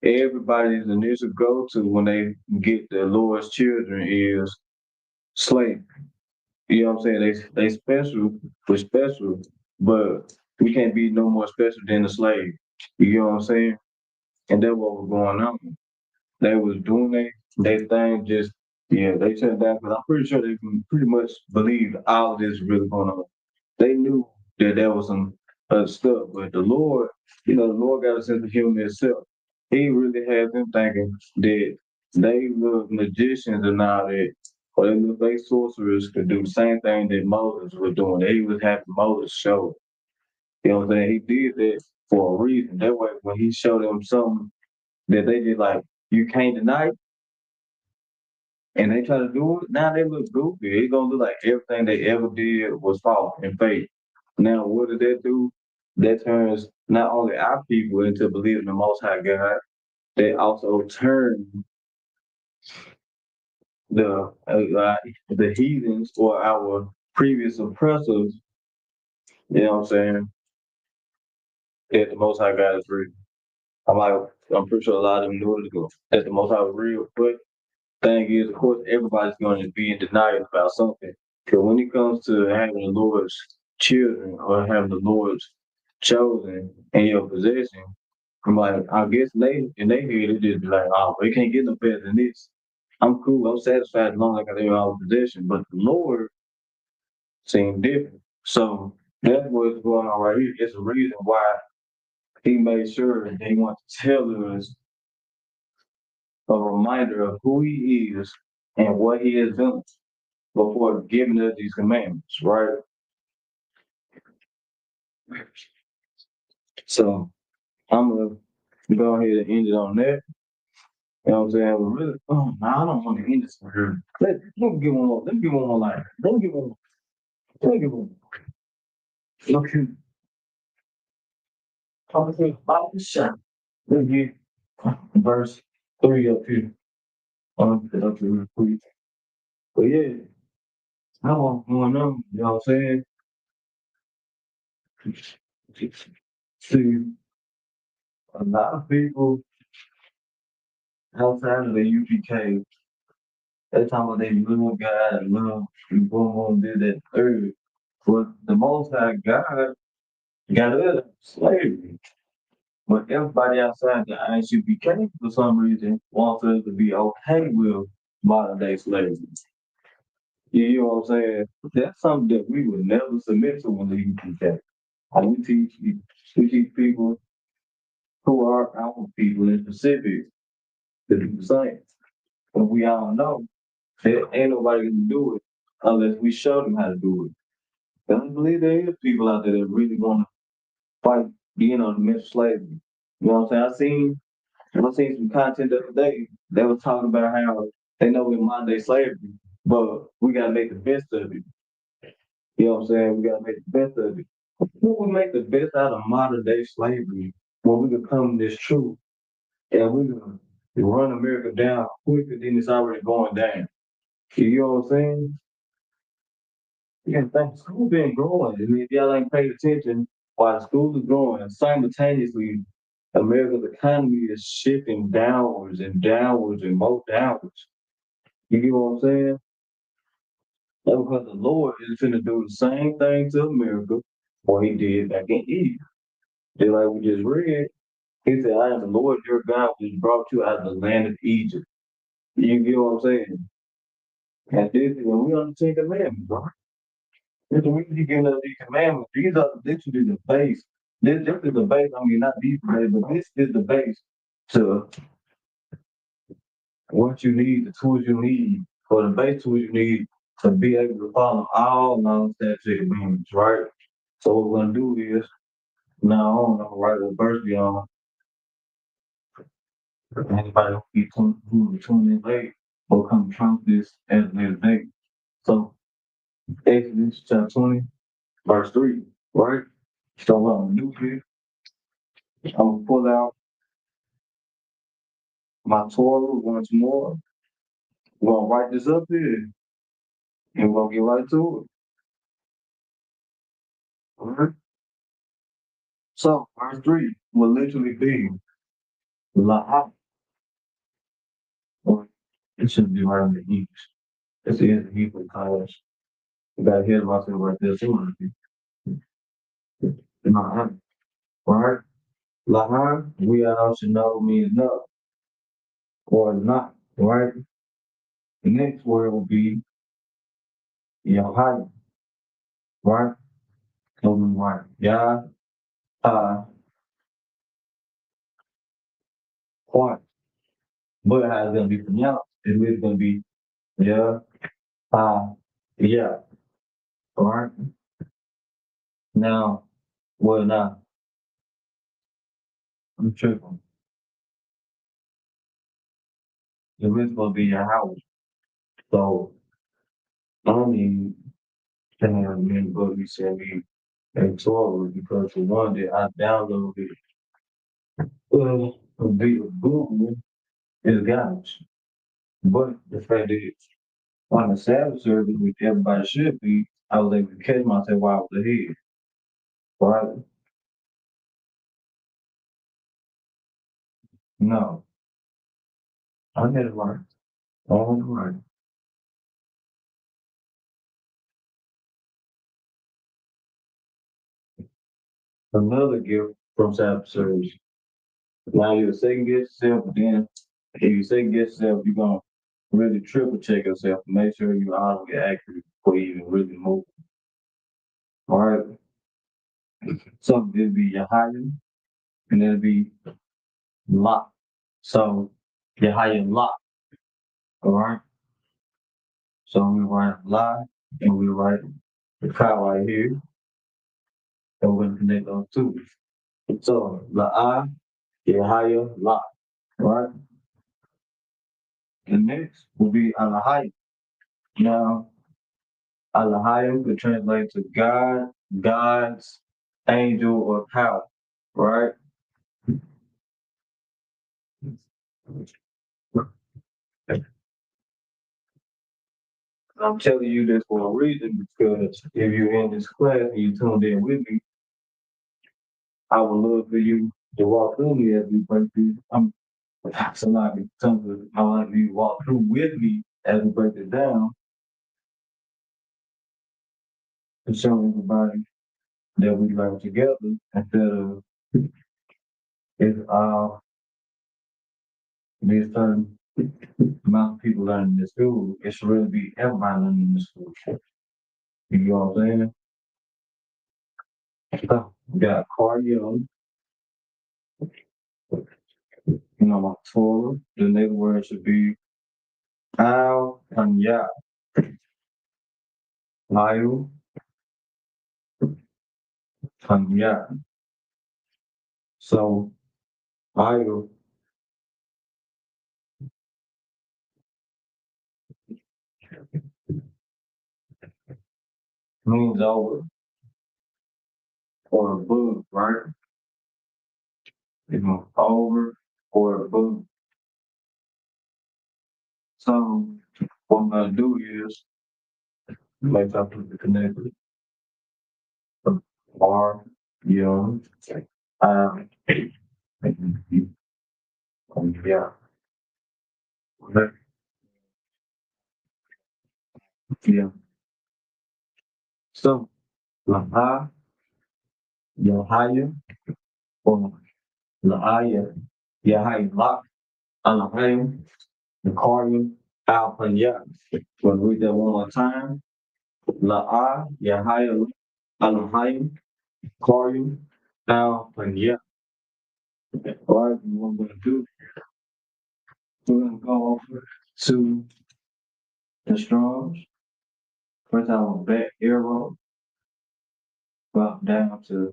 Speaker 8: everybody's initial go-to when they get the Lord's children is slavery. You know what I'm saying? They special, we're special, but we can't be no more special than a slave. You know what I'm saying? And that's what was going on. They was doing they thing just, yeah, they shut down, but I'm pretty sure they pretty much believed all of this really going on. They knew that there was some other stuff, but the Lord, the Lord got a sense of humor himself. He really had them thinking that they were magicians and all that, or they looked like sorcerers could do the same thing that Moses was doing. He was having Moses show. You know what I'm saying? He did that for a reason. That way, when he showed them something that they did, like, you can't deny it, and they try to do it, now they look goofy. It's gonna look like everything they ever did was false and fake. Now, what did that do? That turns not only our people into believing the Most High God, they also turn the heathens or our previous oppressors, you know what I'm saying, that the Most High God is real. I'm pretty sure a lot of them knew it ago, that the Most High was real, but thing is, of course, everybody's going to be in denial about something. Because when it comes to having the Lord's children or having the Lord's chosen in your possession, I'm like, I guess in their head, it just be like, oh, they can't get no better than this. I'm cool. I'm satisfied as long as I got their own possession. But the Lord seemed different. So that's what's going on right here. It's a reason why He made sure that He wanted to tell us a reminder of who He is and what He has done before giving us these commandments, right? So I'm gonna go ahead and end it on that. You know what I'm saying? Really, I don't want to end this for here. Let me get one more. Let me get one more line. Let me get one more. Okay. talking to about the shot. Let's get verse 3 up here. Up here real quick. But yeah, I want going on, you know what I'm saying? See, a lot of people outside of the UPK, they talking about they love God, love, and boom, boom, did that third. But the Most High God got rid of slavery. But everybody outside the ICPK, for some reason, wants us to be okay with modern day slavery. You know what I'm saying? That's something that we would never submit to in the UPK. And we teach people who are our people in specific to do the same. But we all know that ain't nobody gonna do it unless we show them how to do it. And I believe there is people out there that really wanna fight, the mental slavery. You know what I'm saying? I seen some content the other day. They were talking about how they know we're modern day slavery, but we gotta make the best of it. You know what I'm saying? We gotta make the best of it. When we make the best out of modern day slavery, when we become this truth, and we can run America down quicker than it's already going down. You know what I'm saying? Yeah, think school been growing. I mean, if y'all ain't paid attention while the school is growing, and simultaneously America's economy is shifting downwards and downwards and more downwards. You get what I'm saying? That's because the Lord is finna do the same thing to America what he did back in Egypt. Just like we just read, he said, I am the Lord your God which brought you out of the land of Egypt. You get what I'm saying? And this is when we on the Ten Commandments, bro. This is when we giving us these commandments. These are literally the base. This is the base. I mean, not these base, but this is the base to what you need, the tools you need, or the base tools you need to be able to follow all non-statute commandments, right? So what we're gonna do is now on, I'm gonna write a verse beyond. Anybody who tuned in late will come trump this at a later date. So Exodus chapter 20, verse 3, right? So what I'm gonna do here, I'm gonna pull out my Torah once more. We're gonna write this up here, and we're gonna get right to it. All right? So verse 3 will literally be La'ah. Or it should be right in the English. It's in the Hebrew college. You gotta hear about it right there too. La'ah. Right? La'ah, we all should know means no or not, right? The next word will be Yahweh, right? Coming right. Yah, what? But how it's gonna be pronounced, it's gonna be Yah, yeah. All right. Now, well, now I'm tripping. The rest gonna be your house. So I don't need to have many books send me a Torah because the one that I downloaded via Google is garbage. But the fact is, on the Sabbath service, which everybody should be, I was able to catch myself while I was ahead. Right? No, I had it right. All right. Another gift from Sabbath service. Now you second guess yourself, but then if you second guess yourself, you're gonna really triple check yourself and make sure you're all the way accurate before you even really move. All right. So it'll be Yahaya, and it'll be Lot. So Yahaya Lot. All right. So we write lie and we write the cow right here, and we're gonna connect those two. So La'ah, Yahaya, Lot. All right. And next will be Alahaya. Now, Alahaya could translate to God, God's angel, or power, right? I'm telling you this for a reason because if you're in this class and you tuned in with me, I would love for you to walk through me as we break through. So like something I want you to walk through with me as we break it down to show everybody that we learn together instead of if there's certain amount of people learning in this school, it should really be everybody learning in this school. You know what I'm saying? So, we got cardio, my Torah. The next word should be Al and Ya. Mayu and Ya. So, Mayu means over or above, right? Over or above. So, what I'm gonna do is make up the connector. R, young, yeah. Okay. Yeah. So, Laha, Yahaya, or Laaya, Yahaya, Lak, Alahayim, Nakarim, Al-Hanya. We'll read that one more time. La'a, Yahaya, Alahayim, Karim, Al-Hanya. All right, what we're going to do, we're going to go over to the Strongs. First, I will back arrow, drop down to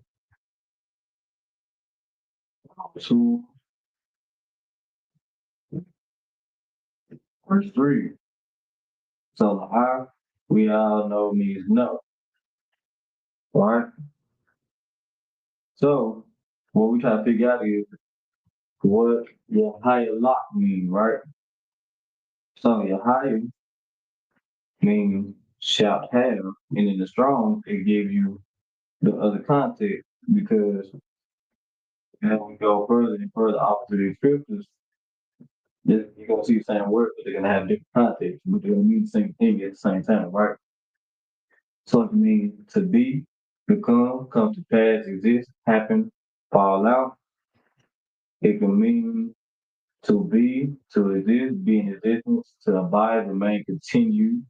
Speaker 8: 2, verse 3. So the I, we all know means no, right? So what we try to figure out is what your higher lock mean, right? So your higher means shall have, and in the strong it gives you the other context because as we go further and further opposite these scriptures, you're gonna see the same word, but they're gonna have different context, but they're gonna mean the same thing at the same time, right? So it means to be, become, come to pass, exist, happen, fall out. It can mean to be, to exist, be in existence, to abide, remain, continue,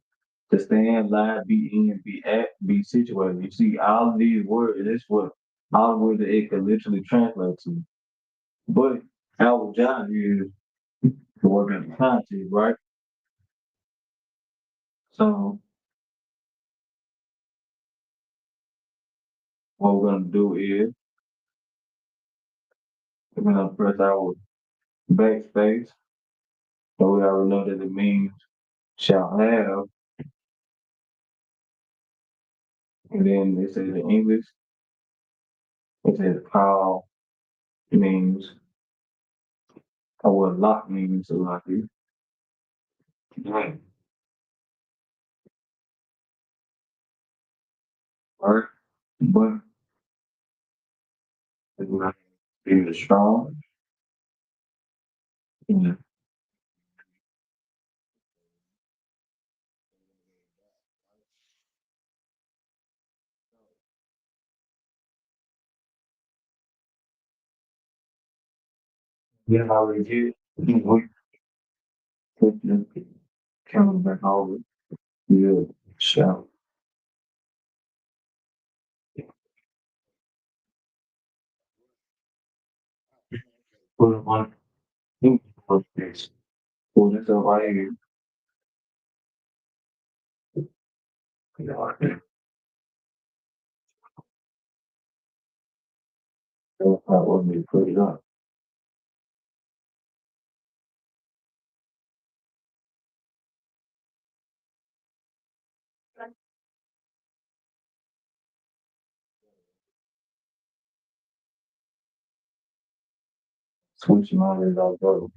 Speaker 8: to stand, lie, be in, be at, be situated. You see, all of these words, that's what all the words that it can literally translate to. But our job is to work in the context, right? So what we're gonna do is we're gonna press our backspace. So we already know that it means shall have. And then it says in English, it says call means, or what lock means to lock you. Right. Alright. But it's not being strong. Yeah. Yeah, I already did. We put the camera back over. Yeah. So put it on. Put this. Pull this up right here. That's how I want me to put it up. Switch mine as I go.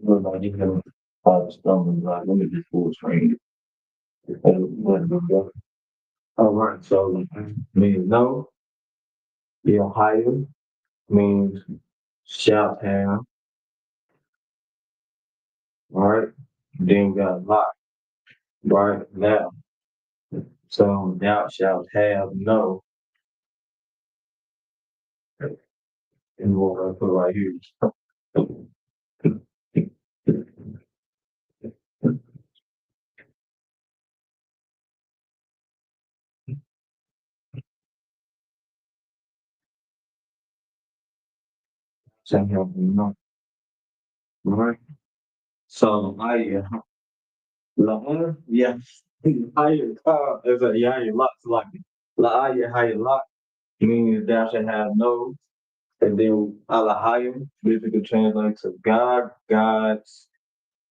Speaker 8: Look like you have five stumbling block. Let me just full screen it. All right, so means no, yeah, higher means shout have, right? Then got lock, right? Now, so thou shalt have no, and what I put right here. Shall have no, right? So la, yeah, higher, is a yeah, lock, like la, higher lock means thou shalt have no. And then Alahayim basically translates to God, gods,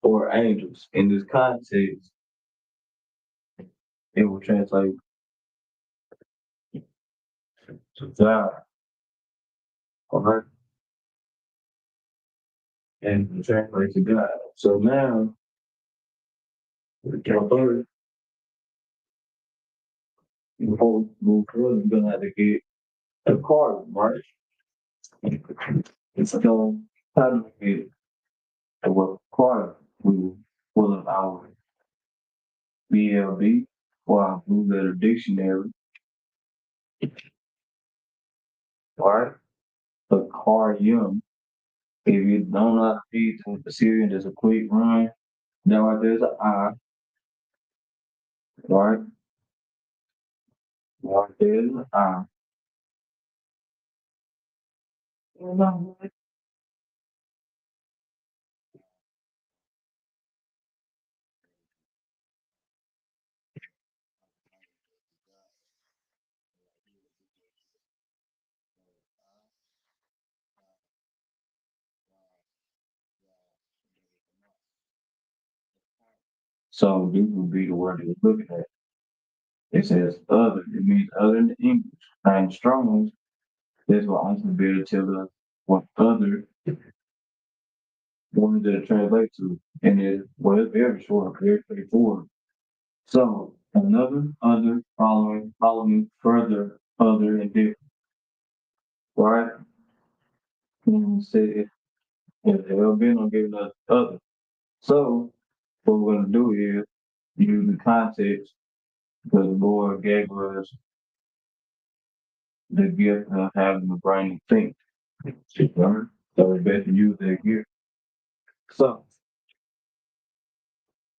Speaker 8: or angels. In this context, it will translate to God. Alright? And it translates to God. So now, we can further. Before we move further, we're gonna have to get a card, right? So how do we get a what card? We will pull up our BLB or our Blue Letter Dictionary, right? The cardum. If you don't know how to read the Syrian, there's a quick run. Now right there's an I, right? Right there's an I. So this would be the word you're looking at. It says other. It means other in English. And Strong's, that's what I'm gonna be able to tell us what other words that it translates to. And it's very short, very straightforward. So another, other, following, further, other, and different. Right? Say if they'll be on giving us other. So what we're gonna do is use the context because the Lord gave us the gift of having the brain to think. Right? So we better use that gift. So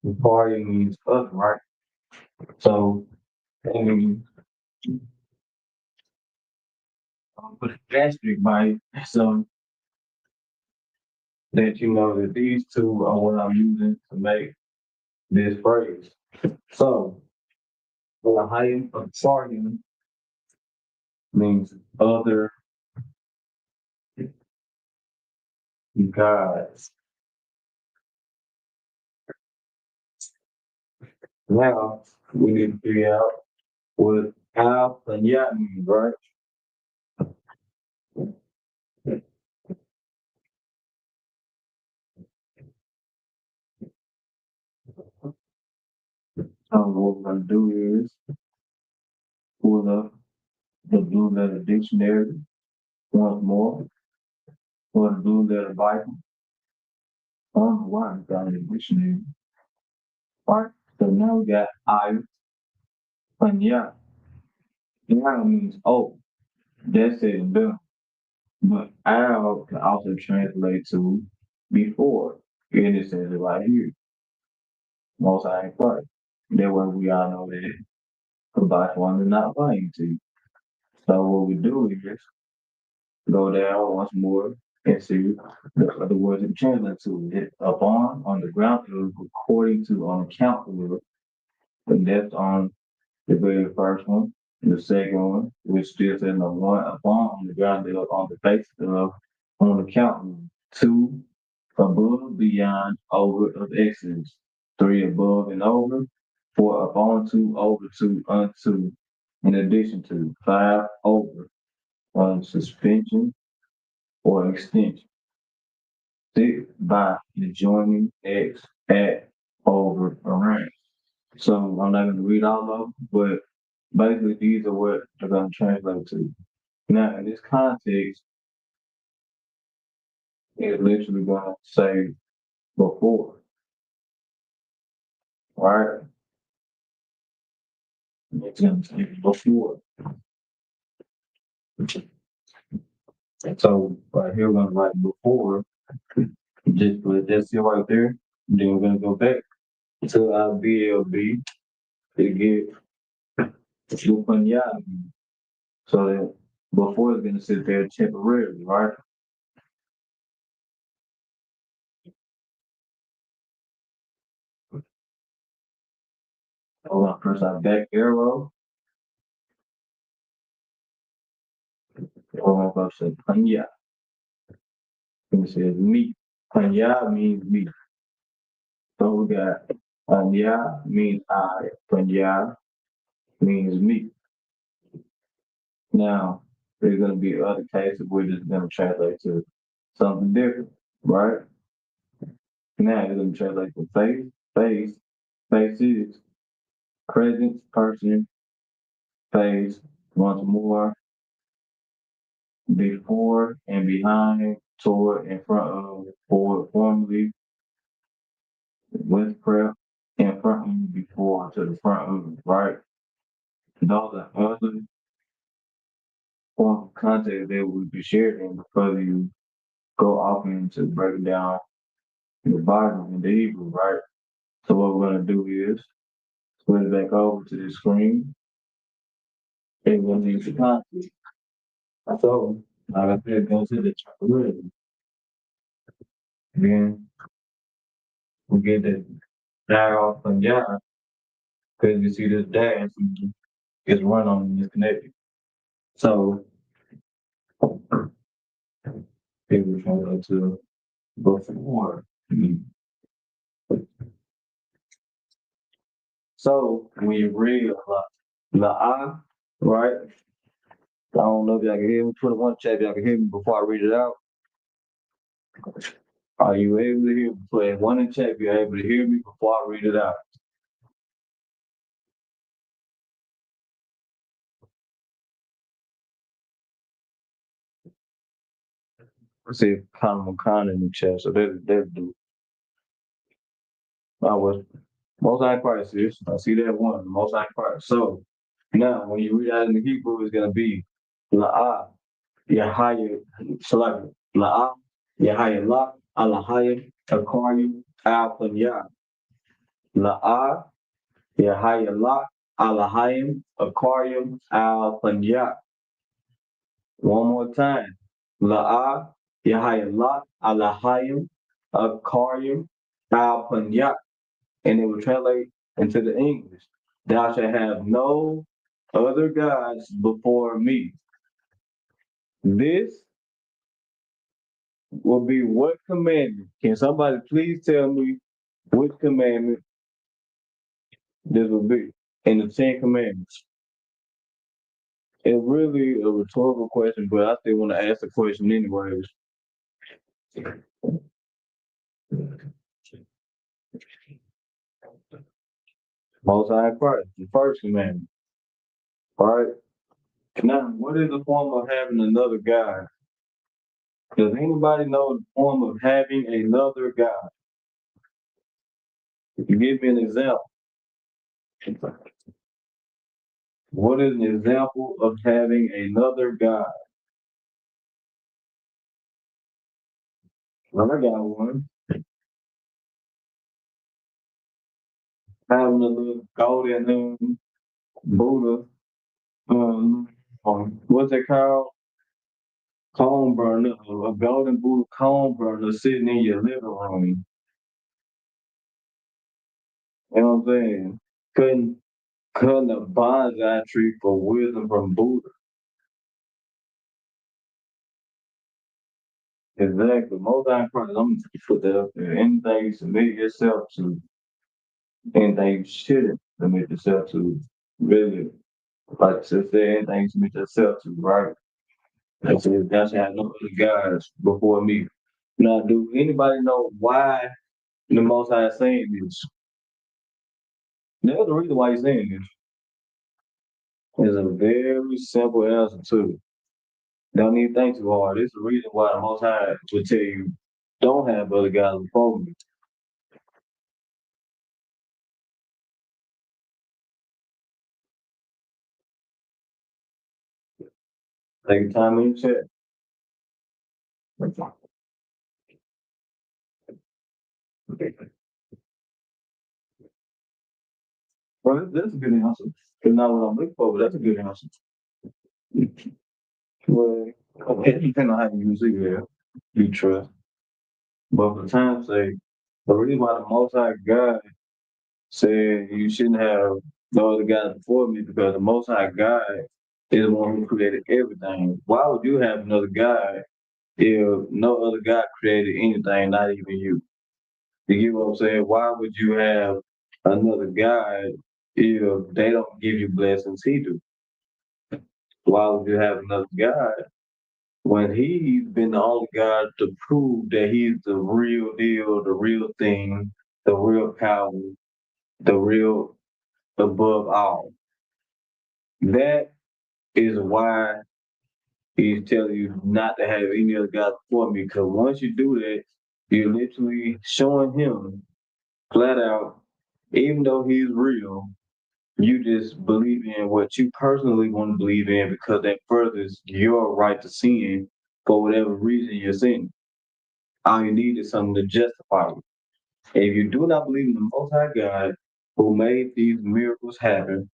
Speaker 8: the party means other, right? So that means put an asterisk by it so that you know that these two are what I'm using to make this phrase. So the height of party means other gods. Now we need to figure out what Al and Yat mean, right? What we're gonna do is pull up the Blue Letter Dictionary once more, or the Blue Letter Bible. I don't know why I got a dictionary. Alright, so now we got I and Ya. Ya means oh, that's it and done. But Al can also translate to before. And it says it right here. Most I ain't Christ. That way we all know that God's one is not lying to you. So what we do is go down once more and see the other words that translate to it. Upon, on the ground, according to, on account of, and that's on the very first one. And the second one, which still says number one, upon, on the ground, on the face of, on account of. Two, above, beyond, over of excellence. Three, above and over. Four, upon to, over to, unto, in addition to. Five, over, on suspension or extension. sit by the joining X at over around. So I'm not gonna read all of them, but basically these are what they're gonna translate to. Now in this context, it's literally gonna say before, right? It's gonna say before. So right here we're gonna write before, just put this here right there, then we're gonna go back to our BLB to get Lupanyana. So that before it's gonna sit there temporarily, right? Hold on, press our back arrow. Hold on, go to Panya. It says meat. Panya means meat. So we got Panya means I. Panya means meat. Now, there's gonna be other cases where this is gonna translate to something different, right? Now it's gonna translate to face, faces, presence, person, face, once more, before and behind, toward, in front of, forward, formerly, with prep, in front of, before, to the front of, right? Those are other forms of context that would be shared in before you go off into breaking down the Bible in the Hebrew, right? So what we're gonna do is switch it back over to the screen and we'll use the context. So, like I said, go to the translation. Then we get the dial from Yah, because you see this dash is run on and disconnected. So people translate to before. So when you read La'ah, right? I don't know if y'all can hear me. Put it one chat if y'all can hear me before I read it out. Are you able to hear me? Put one in chat if you're able to hear me before I read it out. I see Khan in the chat, so they'll do. I was most high Christ, sis. I see that one, most high Christ. So now when you read out in the Hebrew, it's gonna be La'ah, Yahaya, Salak, La'ah, Yahaya Lak, Alahaya, Aquarium, Al Panya. La'ah, Yahaya Lak, Alahayim, Aquarium, Al Panya. One more time. La'ah, Yahaya Lak, Alahayim, Aquarium, Al Panya. And it will translate into the English. Thou shalt have no other gods before me. This will be what commandment? Can somebody please tell me which commandment this will be in the 10 Commandments? It's really a rhetorical question, but I still want to ask the question anyways. Most High Christ, the first commandment. All right. Now, what is the form of having another God? Does anybody know the form of having another God? If you give me an example. What is an example of having another God? Well, I got one. Having a little golden Buddha, what's it called? Cone burner, a golden Buddha cone burner sitting in your living room. You know what I'm saying? Cutting a bonsai tree for wisdom from Buddha. Exactly. Most times, I'm gonna put that up there. Anything you submit yourself to, anything you shouldn't submit yourself to, really. Like to say anything you submit yourself to, right? Like I said, thou shalt have no other gods before me. Now, do anybody know why the Most High is saying this? There's a reason why he's saying this. There's a very simple answer to it. Don't even think too hard. There's a reason why the Most High would tell you, don't have other guys before me. Take your time and check. Well, that's a good answer. It's not what I'm looking for, but that's a good answer. Well, it depends on how you use it, yeah. You trust. But for time's sake, the reason why the Most High God said you shouldn't have no other guys before me because the Most High God is the one who created everything. Why would you have another God if no other God created anything, not even you? You get what I'm saying? Why would you have another God if they don't give you blessings? He do. Why would you have another God when he's been the only God to prove that he's the real deal, the real thing, the real power, the real above all? That is why he's telling you not to have any other God before me. Because once you do that, you're literally showing him flat out, even though he's real, you just believe in what you personally want to believe in because that furthers your right to sin for whatever reason you're sinning. All you need is something to justify it. If you do not believe in the Most High God who made these miracles happen,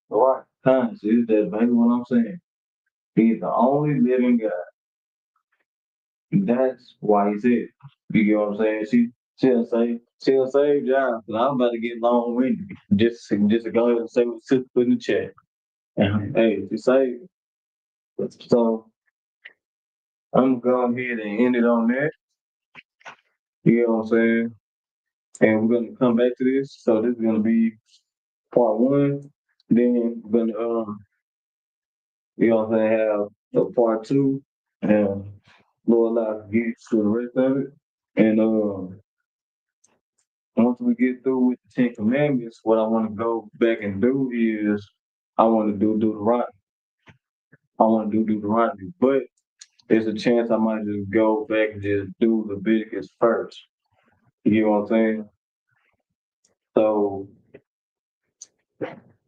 Speaker 8: right? Conscious is that basically what I'm saying. He's the only living God. That's why he said, you get what I'm saying? She'll say, John, because I'm about to get long winded. Just to go ahead and say what sister put in the chat. And hey, she say, so I'm gonna go ahead and end it on that. You know what I'm saying? And we're gonna come back to this. So this is gonna be part one. Then we're gonna you know what I'm saying, have the part two and Lord Allah get to the rest of it. And once we get through with the 10 Commandments, what I want to go back and do is I want to do Deuteronomy. But there's a chance I might just go back and just do Leviticus first. You know what I'm saying? So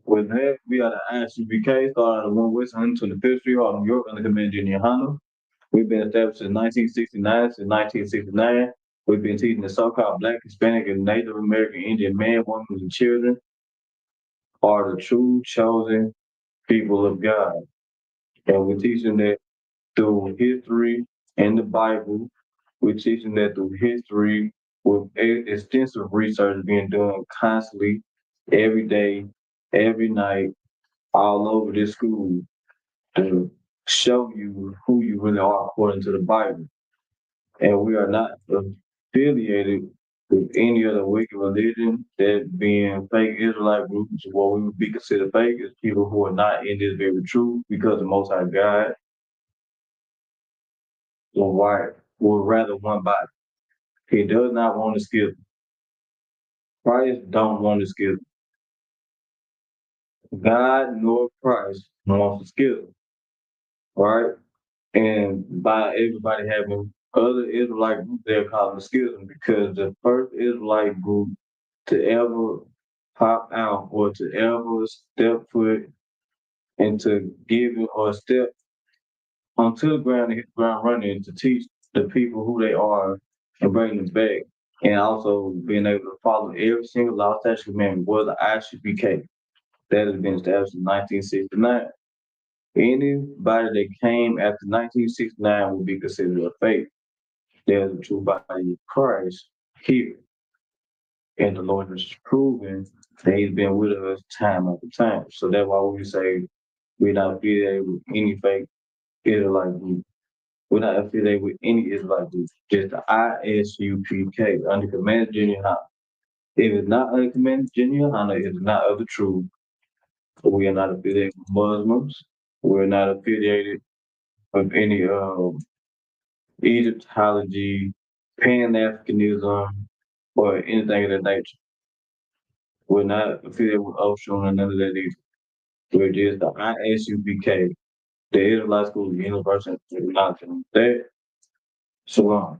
Speaker 8: with that, we are the ISUPK, started at 1 West 125th Street, Harlem, New York, under Command Junior Hanna. We've been established since 1969. Since 1969, we've been teaching the so-called Black, Hispanic, and Native American Indian men, women, and children are the true chosen people of God. And we're teaching that through history and the Bible. We're teaching that through history with extensive research being done constantly, every day, every night, all over this school to show you who you really are according to the Bible. And we are not affiliated with any other wicked religion, that being fake Israelite groups. What we would be considered fake is people who are not in this very truth, because the Most High God will rather one body. He does not want to skip. Christ don't want to skip. God nor Christ wants to skip. Right? And by everybody having other Israelite groups, they're called the schism, because the first Israelite group to ever pop out or to ever step foot into giving or step onto the ground and hit the ground running to teach the people who they are and bring them back, and also being able to follow every single law, statute, commandment was the ISUPK. That has been established in 1969. Anybody that came after 1969 will be considered a fake. There's a true body of Christ here. And the Lord has proven that he's been with us time after time. So that's why we say we're not affiliated with any fake Israelite group. We're not affiliated with any Israelite group. Just the ISUPK, under Command Junior Hanna. If it's not under Command Junior Hanna, it's not of the truth. We are not affiliated with Muslims. We're not affiliated with any Egyptology, Pan-Africanism, or anything of that nature. We're not affiliated with Ocean or none of that either. We're just the ISUPK, the Israelite School of University of Technology. That, Shalom.